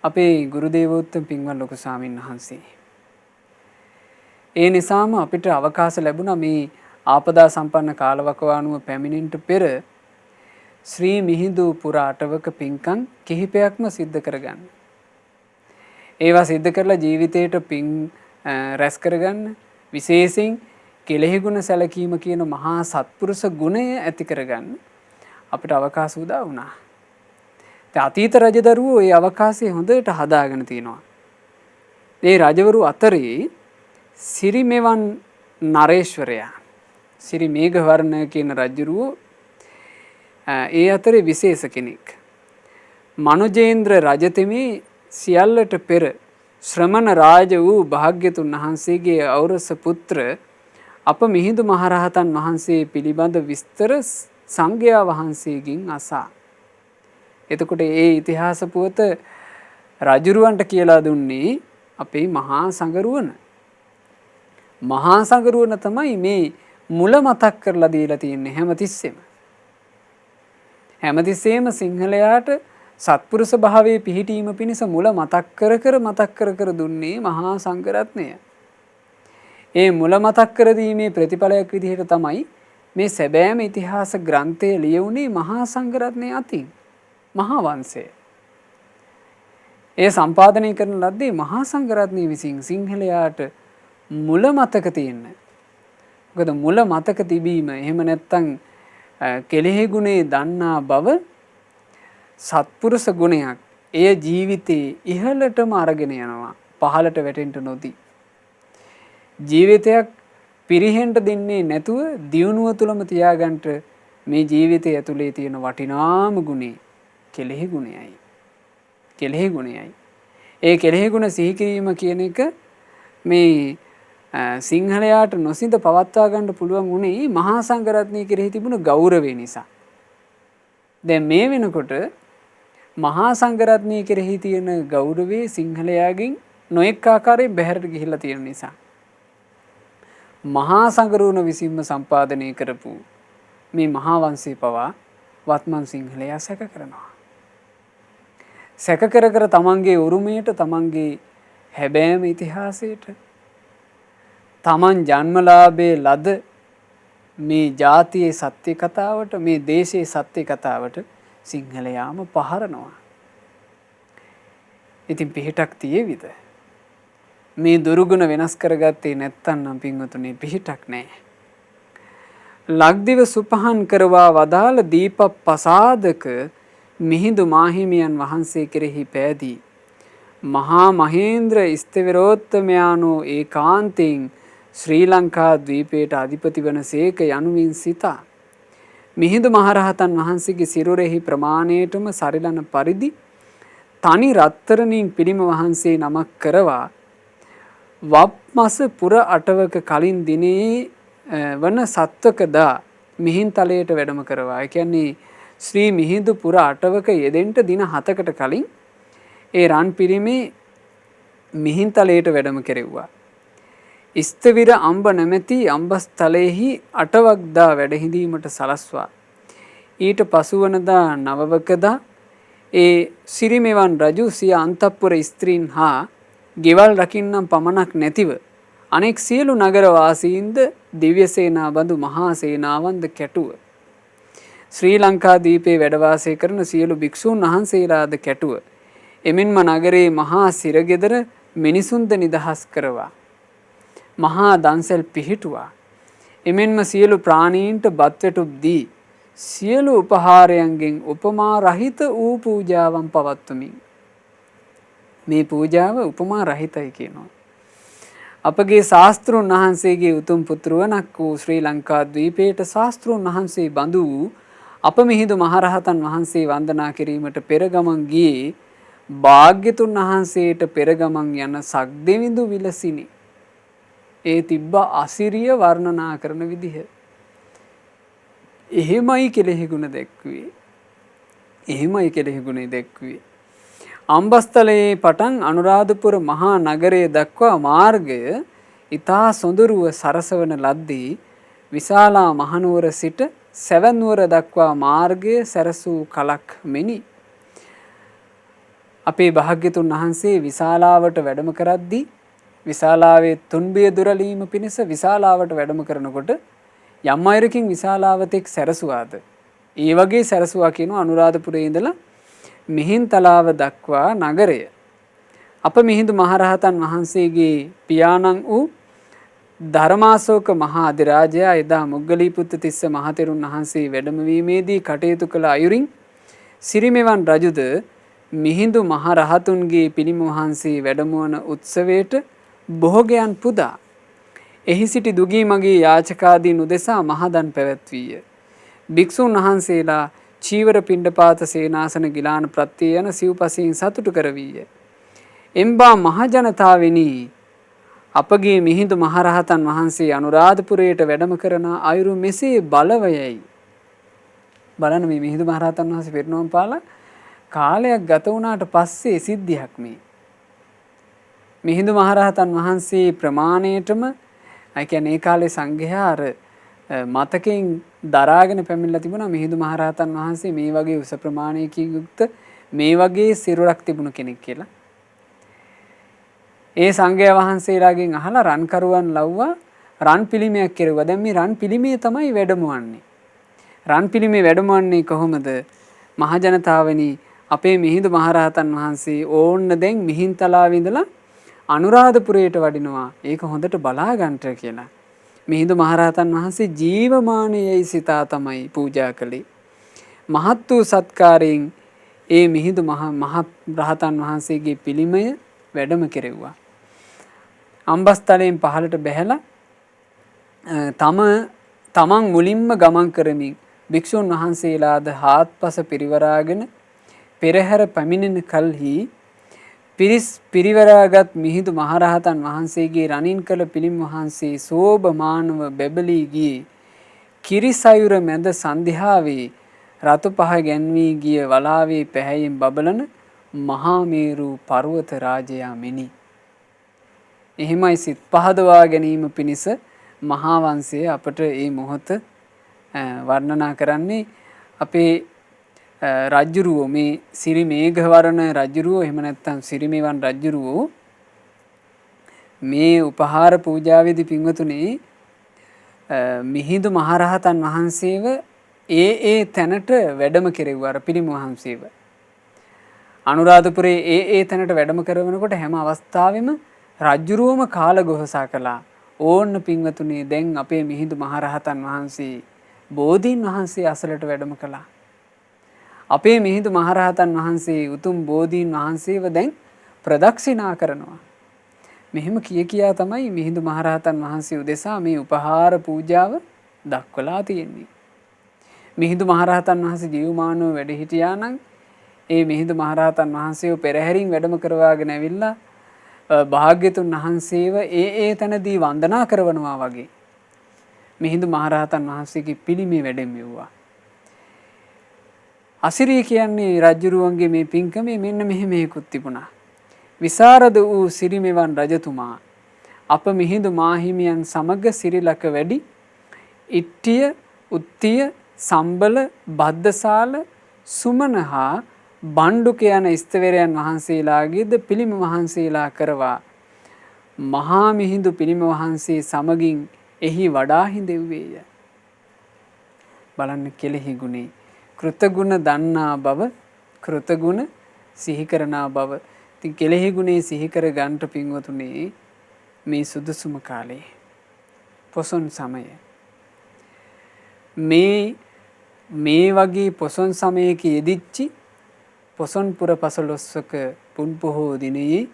අපේ ගුරු දේවෝත්තම පින්වත් ලොකු ස්වාමීන් වහන්සේ. ඒ නිසාම අපිට අවකාශ ලැබුණා මේ ආපදා සම්පන්න කාලවකවානුව පැමිණෙන්නට පෙර ශ්‍රී මිහිඳු පුර අටවක පින්කම් කිහිපයක්ම සිද්ධ කරගන්න. ඒවා සිද්ධ කරලා ජීවිතේට පින් රැස් කරගන්න විශේෂයෙන් කෙලෙහි ගුණ සැලකීම කියන මහා සත්පුරුෂ ගුණය ඇති කරගන්න අපිට අවකාශ උදා වුණා. අතීත රජදරුවෝ ඒ අවකාශය හොඳට හදාගෙන තියෙනවා. ඒ රජවරු අතරේ සිරිමෙවන් නරේශ්වරයා සිරි මේඝවර්ණ කියන රජුරුවෝ ඒ අතරේ විශේෂ කෙනෙක්. මනුජේන්ද්‍ර රජතෙමේ සියල්ලට පෙර ශ්‍රමණ රාජ වූ භාග්‍යතුන් වහන්සේගේ ඖරස පුත්‍ර අප මිහිඳු මහරහතන් වහන්සේ පිළිබඳ විස්තර සංඝයා වහන්සේගෙන් අසා. එතකොට ඒ ඉතිහාස පුවත රජුරුවන්ට කියලා දුන්නේ අපේ මහා සංඝරුවන. මහා සංඝරුවන තමයි මේ මුල මතක් කරලා දීලා තියෙන්නේ හැමතිස්සෙම. හැමතිස්සෙම සිංහලයාට සත්පුරුෂ භාවයේ පිහිටීම පිණිස මුල මතක් කර දුන්නේ මහා සංඝරත්නය. ඒ මුල මතක් කර දීමේ ප්‍රතිඵලයක් විදිහට තමයි මේ සැබෑම ඉතිහාස ග්‍රන්ථය ලියුනේ මහා සංඝරත්නය අතින්. මහා වංශය. ඒ සම්පාදනය කරන ලද්දේ මහා සංඝරත්නය විසින් සිංහලයාට මුල මතක තියෙන්න. මොකද මුල මතක තිබීම එහෙම නැත්තම් කෙලෙහි ගුණේ දන්නා බව සත්පුරුෂ ගුණයක්. එය ජීවිතේ ඉහළටම අරගෙන යනවා. පහළට වැටෙන්න නොදී. ජීවිතයක් පිරිහෙන්න දෙන්නේ නැතුව දියුණුව තුලම තියාගන්න මේ ජීවිතය ඇතුලේ තියෙන වටිනාම ගුණේ කෙලෙහි ගුණයයි. කෙලෙහි ගුණයයි. ඒ කෙලෙහි ගුණ සිහි කිරීම කියන එක මේ සිංහලයාට නොසිඳ පවත්වා ගන්න පුළුවන් වුණේ මහා සංඝරත්නය කෙරෙහි තිබුණු ගෞරවය නිසා. දැන් මේ වෙනකොට මහා සංඝරත්නය කෙරෙහි තියෙන ගෞරවය සිංහලයාගෙන් නොඑක් ආකාරයෙන් බැහැරට ගිහිල්ලා තියෙන නිසා මහා සංඝරුවන විසින්ම සම්පාදනය කරපු මේ මහා වංශය පවා වත්මන් සිංහලයා සැක කරනවා. සැක කර තමන්ගේ උරුමයට තමන්ගේ හැබෑම ඉතිහාසයට තමන් ජන්මලාභයේ ලද මේ ජාතියේ සත්‍ය කතාවට මේ දේශයේ සත්‍ය කතාවට සිංහලයාම පහරනවා. ඉතින් පිහිටක් තියේවිද? මේ දුරුගුණ වෙනස් කරගත්තේ නැත්තම් නම් පින්වතුනි පිහිටක් නැහැ. ලක්දිව සුපහන් කරවා වදාළ දීප පසාදක මිහිඳු මාහිමියන් වහන්සේ කෙරෙහි පෑදී මහා මහේන්ද්‍ර ස්ථවිරෝත්තමයානෝ ඒකාන්තයෙන් ශ්‍රී ලංකා ද්වීපයට අධිපති වන සේක යනුවින් සිතා මිහිඳු මහරහතන් වහන්සේගේ සිරුරෙහි ප්‍රමාණයටම සරිලන පරිදි තනි රත්තරණින් පිළිම වහන්සේ නමක් කරවා වප්මස පුර අටවක කලින් දිනේ වන සත්වකදා මිහින්තලයට වැඩම කරවා. ඒ කියන්නේ ශ්‍රී මිහිඳු පුර අටවක යෙදෙන්න දින 7කට කලින් ඒ රන් පිරිමේ මිහින්තලයට වැඩම කෙරෙව්වා. ස්ථවිර අම්බ නැමැති අම්බස්තලයෙහි අටවක්දා වැඩ හිඳීමට සලස්වා. ඊට පසුවනදා නවවකදා ඒ සිරිමෙවන් රජු සිය අන්තපුර ස්ත්‍රීන් හා ගෙවල් රකින්නම් පමණක් නැතිව අනෙක් සියලු නගර වාසීන්ද දිව්‍ය සේනා බඳු මහා සේනාවන්ද කැටුව. ශ්‍රී ලංකා දීපේ වැඩ වාසය කරන සියලු භික්ෂූන් වහන්සේලාද කැටුව. එමෙන්ම නගරේ මහා සිරගෙදර මිනිසුන්ද නිදහස් කරවා. මහා දන්සැල් පිහිටුවා. එමෙන්ම සියලු ප්‍රාණීන්ට බත්වැටුප් දී සියලු උපහාරයන්ගෙන් උපමා රහිත වූ පූජාවන් පවත්වමින්. මේ පූජාව උපමා රහිතයි කියනවා. අපගේ ශාස්ත්‍රුන් වහන්සේගේ උතුම් පුත්‍රවණක් වූ ශ්‍රී ලංකා ද්වීපයට ශාස්ත්‍රුන් වහන්සේ බඳු වූ අප මිහිඳු මහරහතන් වහන්සේ වන්දනා කිරීමට පෙර ගමන් ගියේ භාග්‍යතුන් වහන්සේට පෙර ගමන් යන සක්දෙවිඳු විලසිනි. ඒ තිබ්බ අසිරිය වර්ණනා කරන විදිහ. එහෙමයි කෙලෙහි ගුණ දැක්වේ. එහෙමයි කෙලෙහි ගුණ දැක්වේ. අම්බස්තලයේ පටන් අනුරාධපුර මහා නගරය දක්වා මාර්ගය ඊතා සොඳුරුව සරසවන ලද්දේ විශාලා මහනුවර සිට සැවැන්නුවර දක්වා මාර්ගය සැරසූ කලක් මෙනි. අපේ භාග්‍යතුන් වහන්සේ විශාලාවට වැඩම කරද්දී විශාලාවේ තුන්බිය දුරලීම පිණිස විශාලාවට වැඩම කරනකොට යම් අයරකින් විශාලාවතෙක් සැරසුවාද ඒ වගේ සැරසුවා කියන අනුරාධපුරයේ ඉඳලා මිහින්තලාව දක්වා නගරය අප මිහිඳු මහරහතන් වහන්සේගේ පියාණන් වූ ධර්මාශෝක මහා අධිරාජයා එදා මොග්ගලීපුත්ත තිස්ස මහතෙරුන් වහන්සේ වැඩමවීමේදී කටයුතු කළ අයුරින් සිරිමෙවන් රජුද මිහිඳු මහ රහතුන්ගේ පිළිම වහන්සේ වැඩමවන උත්සවයට බොහෝගයන් පුදා එහි සිටි දුගී මගේ යාචකාදීන් උදෙසා මහදන් පැවැත්වීය. භික්ෂුන් වහන්සේලා චීවර පිණ්ඩපාත සේනාසන ගිලාන ප්‍රත්‍ය යන සිව්පසයෙන් සතුටු කරවීය. එම්බා මහජනතාවෙනි අපගේ මිහිඳු මහරහතන් වහන්සේ අනුරාධපුරයට වැඩම කරන අයුරු මෙසේ බලවයයි. බලන්න මේ මිහිඳු මහරහතන් වහන්සේ පිරිනොම් පාලා කාලයක් ගත වුණාට පස්සේ සිද්ධියක් මේ. මිහිඳු මහරහතන් වහන්සේ ප්‍රමාණයටම ඒ කියන්නේ ඒ කාලේ සංඝයා අර මතකයෙන් දරාගෙන පැමිණලා තිබුණා මිහිඳු මහරහතන් වහන්සේ මේ වගේ උස ප්‍රමාණයකින් යුක්ත මේ වගේ සිරුරක් තිබුණු කෙනෙක් කියලා. ඒ සංඝයා වහන්සේලාගෙන් අහලා රන්කරුවන් ලව්වා රන් පිළිමයක් කෙරුවා. දැන් මේ රන් පිළිමේ තමයි වැඩමවන්නේ. රන් පිළිමේ වැඩමවන්නේ කොහොමද? මහ ජනතාවනි අපේ මිහිඳු මහරහතන් වහන්සේ ඕන්න දැන් මිහින්තලාවේ ඉඳලා අනුරාධපුරයට වඩිනවා. ඒක හොඳට බලා ගන්නට කියලා. මිහිඳු මහරහතන් වහන්සේ ජීවමානයයි සිතා තමයි පූජා කළේ. මහත් වූ සත්කාරයෙන් ඒ මිහිඳු මහ රහතන් වහන්සේගේ පිළිමය වැඩම කෙරෙව්වා. අම්බස්තලයෙන් පහළට බැහැලා තමන් මුලින්ම ගමන් කරමින් භික්ෂුන් වහන්සේලාද හාත්පස පිරිවරාගෙන පෙරහැර පැමිණෙන කල්හි පිරිවරාගත් මිහිඳු මහරහතන් වහන්සේගේ රනින් කළ පිළිම වහන්සේ සෝභමානව බැබලී ගියේ කිරිසයුර මැද සන්ධ්‍යාවේ රතු පහ ගැන්වී ගිය වලාවේ පැහැයෙන් බබලන මහා මේරු පර්වත රාජයා මෙනි. එහෙමයි සිත් පහදවා ගැනීම පිණිස මහා වංශය අපට මේ මොහොත වර්ණනා කරන්නේ අපේ රජ්ජුරුවෝ මේ සිරි මේඝවරණ රජ්ජුරුවෝ එහෙම නැත්නම් සිරිමෙවන් රජ්ජුරුවෝ මේ උපහාර පූජාවේදී පින්වතුනි මිහිඳු මහරහතන් වහන්සේව ඒ තැනට වැඩම කෙරෙව්වා අර පිළිම වහන්සේව. අනුරාධපුරේ ඒ තැනට වැඩම කරනකොට හැම අවස්ථාවෙම රජ්ජුරුවම කාලඝෝෂා කළා. ඕන්න පින්වතුනි දැන් අපේ මිහිඳු මහරහතන් වහන්සේ බෝධීන් වහන්සේ අසලට වැඩම කළා. අපේ මිහිඳු මහරහතන් වහන්සේ උතුම් බෝධීන් වහන්සේව දැන් ප්‍රදක්ෂිනා කරනවා. මෙහෙම කියා තමයි මිහිඳු මහරහතන් වහන්සේ උදෙසා මේ උපහාර පූජාව දක්වලා තියෙන්නේ. මිහිඳු මහරහතන් වහන්සේ ජීවමානව වැඩ හිටියා නම් ඒ මිහිඳු මහරහතන් වහන්සේව පෙරහැරින් වැඩම කරවාගෙන ඇවිල්ලා භාග්‍යතුන් වහන්සේව ඒ තැනදී වන්දනා කරනවා වගේ මිහිඳු මහරහතන් වහන්සේගේ පිළිමේ වැඩෙමුවා. අසිරිය කියන්නේ රජුරුවන්ගේ මේ පින්කමේ මෙන්න මෙහෙමකුත් තිබුණා. විසරද වූ සිරිමෙවන් රජතුමා අප මිහිඳු මාහිමියන් සමග සිරිලක වැඩි ඉට්ටිය උත්තිය සම්බල බද්දසාල සුමනහා බණ්ඩුක යන ස්ථවරයන් වහන්සේලාගේද පිළිම වහන්සේලා කරවා මහා මිහිඳු පිළිම වහන්සේ සමගින් එහි වඩා හිඳෙව්වේය. බලන්න කෙලෙහි ගුණේ කෘතගුණ දන්නා බව කෘතගුණ සිහි කරනා බව. ඉතින් කෙලෙහි ගුණේ සිහි කර ගන්නට පින්වතුනේ මේ සුදුසුම කාලේ පොසොන් සමය මේ වගේ පොසොන් සමයක යෙදිච්චි පොසොන් පුර පසළොස්වක පුන් පොහෝ දිනයේ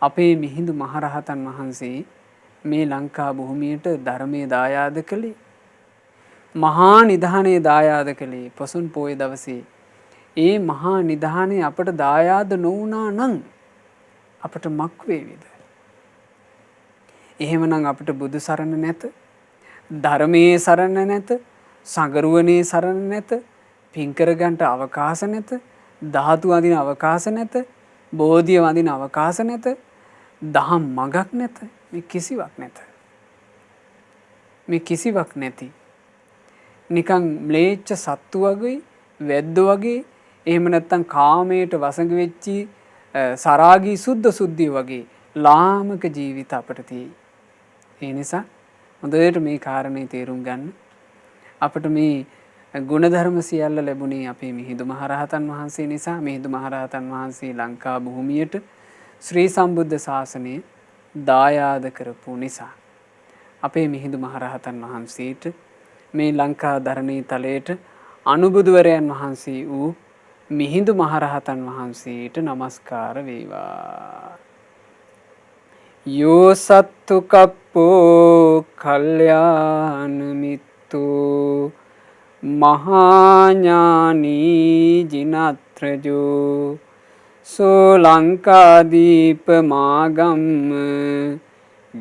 අපේ මිහිඳු මහරහතන් වහන්සේ මේ ලංකා භූමියට ධර්මයේ දායාද කළේ මහා නිධානයේ දායාද කළේ පොසොන් පෝය දවසේ. ඒ මහා නිධානය අපට දායාද නොවුණා නම් අපට මක් වේවිද? එහෙමනම් අපට බුදු සරණ නැත, ධර්මයේ සරණ නැත, සංගරුවනේ සරණ නැත, පින්කර ගන්නට අවකාශ නැත, ධාතු වඳින අවකාශ නැත, බෝධිය වඳින අවකාශ නැත, දහම් මඟක් නැත. මේ කිසිවක් නැත. මේ කිසිවක් නැති නිකන් ම්ලේච්ඡ සත්තු වගේ වැද්දෝ වගේ එහෙම නැත්නම් කාමයට වසඟ වෙච්චි සරාගී සුද්ධිය වගේ ලාමක ජීවිත අපට තියෙයි. ඒ නිසා හොඳට මේ කාරණේ තේරුම් ගන්න. අපිට මේ ගුණධර්ම සියල්ල ලැබුණේ අපේ මිහිඳු මහරහතන් වහන්සේ නිසා. මිහිඳු මහරහතන් වහන්සේ ලංකා භූමියට ශ්‍රී සම්බුද්ධ ශාසනය දායාද කරපු නිසා අපේ මිහිඳු මහරහතන් වහන්සේට මේ ලංකා ධරණී තලයට අනුබුදුවරයන් වහන්සේ වූ මිහිඳු මහරහතන් වහන්සේට නමස්කාර වේවා. යෝ සත්තු කප්පෝ කල්යාණ මිත්තෝ මහාඥානී ජිනත්‍රජෝ සෝ ලංකාදීප මාගම්ම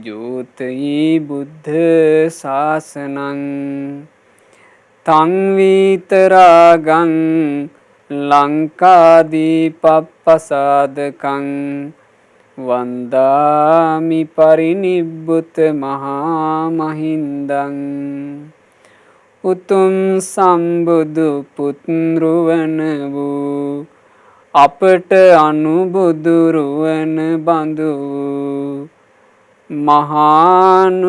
ජෝතයි බුද්ධ ශාසනං තං විතරාගං ලංකාදීපප්පසාදකං වන්දාමි පරිනිබ්බුත මහා මහින්දං උතුම් සම්බුදු පුත්රුවන වූ අපට අනුබුදුරුවන බඳු මහානුවණැති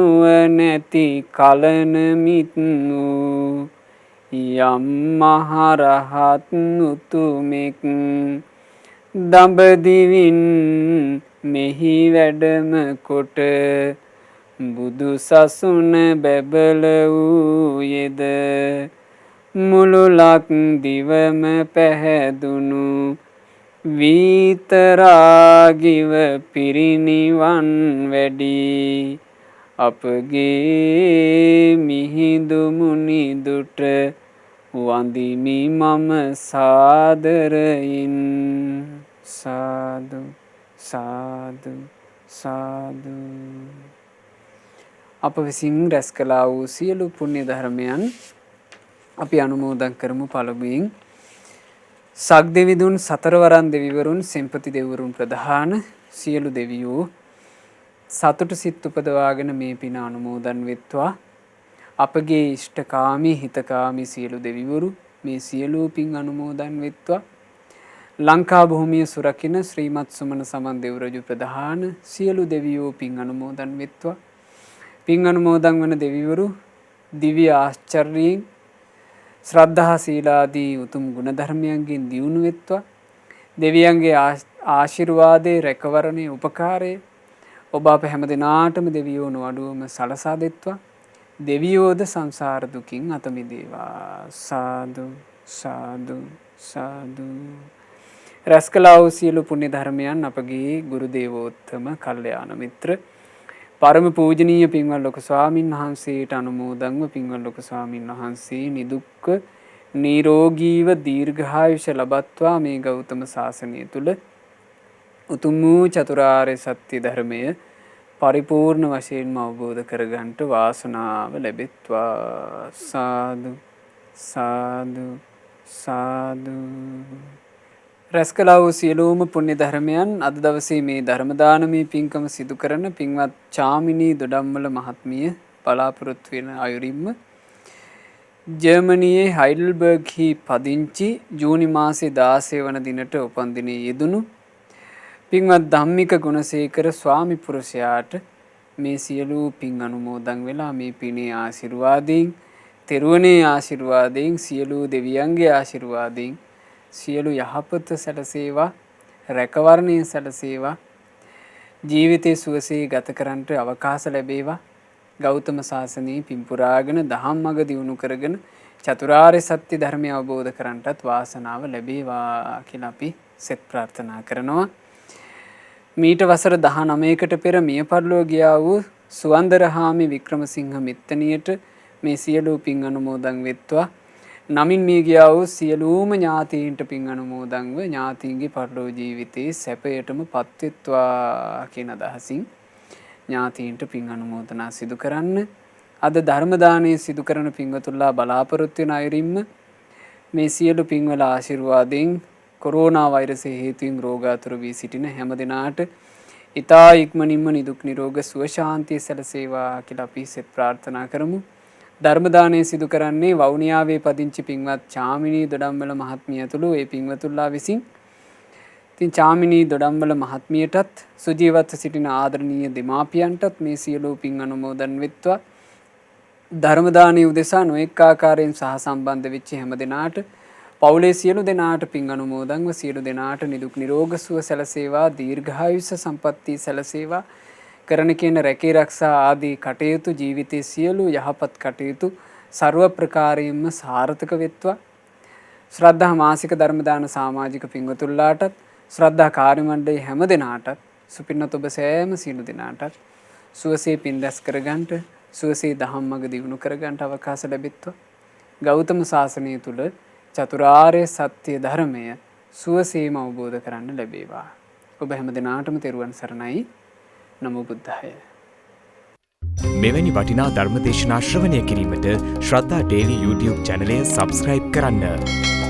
කලන මිත් වූ යම් මහරහත් උතුමෙක් දඹදිවින් මෙහි වැඩම කොට බුදු සසුන බැබල වූයේද මුළු ලක්දිවම පැහැදුණු විතරාගිව පිරිනිවන් වැඩි අපගේ මිහිඳු මුනි දුට වඳිමි මම සාදරයෙන්. සාදු සාදු සාදු. අප විසින් රැස් කළා වූ සියලු පුණ්‍ය ධර්මයන් අපි අනුමෝදන් කරමු. පළමුවෙන් සක්දෙවිඳුන් සතරවරන් දෙවිවරුන් සෙන්පති දෙවිවරුන් ප්‍රධාන සියලු දෙවියෝ සතුට සිත් උපදවාගෙන මේ පින අනුමෝදන් වෙත්වා. අපගේ ඉෂ්ඨකාමී හිතකාමී සියලු දෙවිවරු මේ සියලු පින් අනුමෝදන් වෙත්වා. ලංකා භූමිය සුරකින ශ්‍රීමත් සුමන සමන් දෙව්රජු ප්‍රධාන සියලු දෙවියෝ පින් අනුමෝදන් වෙත්වා. පින් අනුමෝදන් වන දෙවිවරු දිව්‍ය ආශ්චර්යයෙන් ශ්‍රද්ධා සීලාදී උතුම් ගුණධර්මයන්ගෙන් දියුණු වෙත්වා. දෙවියන්ගේ ආශිර්වාදයේ රැකවරණේ උපකාරයේ ඔබ අප හැම දිනාටම දෙවියෝ නොඅඩුවම සලසා දෙත්වා. දෙවියෝද සංසාර දුකින් අත මිදේවා. සාදු සාදු සාදු. රැස් කළා වූ සියලු පුණ්‍ය ධර්මයන් අපගේ ගුරු දේවෝත්තම කල්යාණ මිත්‍ර පරම පූජනීය පින්වත් ලොකු ස්වාමින් වහන්සේට අනුමෝදන්ව පින්වත් ලොකු ස්වාමින් වහන්සේ නිදුක්ක නිරෝගීව දීර්ඝායුෂ ලබත්වා මේ ගෞතම සාසනය තුල උතුම් වූ චතුරාර්ය සත්‍ය ධර්මය පරිපූර්ණ වශයෙන්ම අවබෝධ කරගන්නට වාසනාව ලැබෙත්වා. සාදු සාදු සාදු. රැස් කළා වූ සියලුම පුණ්‍ය ධර්මයන් අද දවසේ මේ ධර්ම දානමය පින්කම සිදු කරන පින්වත් චාමිනී දොඩම්මල මහත්මිය බලාපොරොත්තු වෙන අයුරින්ම ජර්මනියේ හයිඩල්බර්ග්හි පදිංචි ජූනි මාසේ 16 වන දිනට උපන් දිනයේ යෙදුණු පින්වත් ධම්මික ගුණසේකර ස්වාමි පුරුෂයාට මේ සියලු පින් අනුමෝදන් වෙලා මේ පිනේ ආශිර්වාදයෙන් තෙරුවනේ ආශිර්වාදයෙන් සියලු දෙවියන්ගේ ආශිර්වාදයෙන් සියලු යහපත සැලසේවා රැකවරණය සැලසේවා ජීවිතයේ සුවසේ ගත කරන්නට අවකාශ ලැබේවා. ගෞතම සාසනයේ පින්පුරාගෙන දහම් මඟ දියුණු කරගෙන චතුරාර්ය සත්‍ය ධර්මය අවබෝධ කරන්නටත් වාසනාව ලැබේවා කියලා අපි සෙත් ප්‍රාර්ථනා කරනවා. මීට වසර 19කට පෙර මිය පරලෝ ගියා වූ සුවන්දරහාමි වික්‍රමසිංහ මිත්තණියට මේ සියලු පින් අනුමෝදන් වෙත්වා. නමින් මිය ගියා වූ සියලුම ඥාතීන්ට පින් අනුමෝදන්ව ඥාතීන්ගේ පරලෝ ජීවිතයේ සැපයටම පත්වෙත්වා කියන අදහසින් ඥාතීන්ට පින් අනුමෝදනා සිදු කරන්න. අද ධර්ම දානයේ සිදු කරන පින්වතුන්ලා බලාපොරොත්තු වෙන අයරින්ම මේ සියලු පින්වල ආශිර්වාදයෙන් කොරෝනා වෛරසයේ හේතුවෙන් රෝගාතුර වී සිටින හැම දිනාට ඊතා ඉක්මනින්ම නිදුක් නිරෝග සුව ශාන්තිය සැලසේවා කියලා අපි සෙත් ප්‍රාර්ථනා කරමු. ධර්ම දානයේ සිදු කරන්නේ වවුනියාවේ පදිංචි පින්වත් චාමිනී දොඩම්වල මහත්මිය ඇතුළු ඒ පින්වතුන්ලා විසින්. ඉතින් චාමිනී දොඩම්වල මහත්මියටත් සුජීවත්ව සිටින ආදරණීය දෙමාපියන්ටත් මේ සියලු පින් අනුමෝදන් වෙත්වා. ධර්ම දානයේ උදෙසා නොඑක ආකාරයෙන් සහ සම්බන්ධ වෙච්ච හැම දිනාට පවුලේ සියලු දෙනාට පින් අනුමෝදන්ව සියලු දෙනාට නිදුක් නිරෝග සුව සැලසේවා දීර්ඝායුෂ සම්පන්නිය සැලසේවා කරන කියන රැකී රක්ෂා ආදී කටයුතු ජීවිතයේ සියලු යහපත් කටයුතු ਸਰව ප්‍රකාරයෙන්ම සාර්ථක වෙත්වා. ශ්‍රද්ධා මාසික ධර්ම දාන සමාජික පින්වතුන්ලාටත් ශ්‍රද්ධා කාර්ය මණ්ඩලයේ හැම දෙනාටත් සුපින්නත ඔබ සෑම සියලු දෙනාටත් සුවසේ පින් දැස් කරගන්නට සුවසේ දහම් මඟ දියුණු කරගන්නට අවකාශ ලැබෙත්වා. ගෞතම සාසනය තුල චතුරාර්ය සත්‍ය ධර්මය සුවසේම අවබෝධ කරන්න ලැබේවා. ඔබ හැම දිනාටම තෙරුවන් සරණයි. නමෝ බුද්ධාය. මෙවැනි වටිනා ධර්ම දේශනා ශ්‍රවණය කිරීමට ශ්‍රද්ධා ටෙලි YouTube චැනලය සබ්ස්ක්‍රයිබ් කරන්න.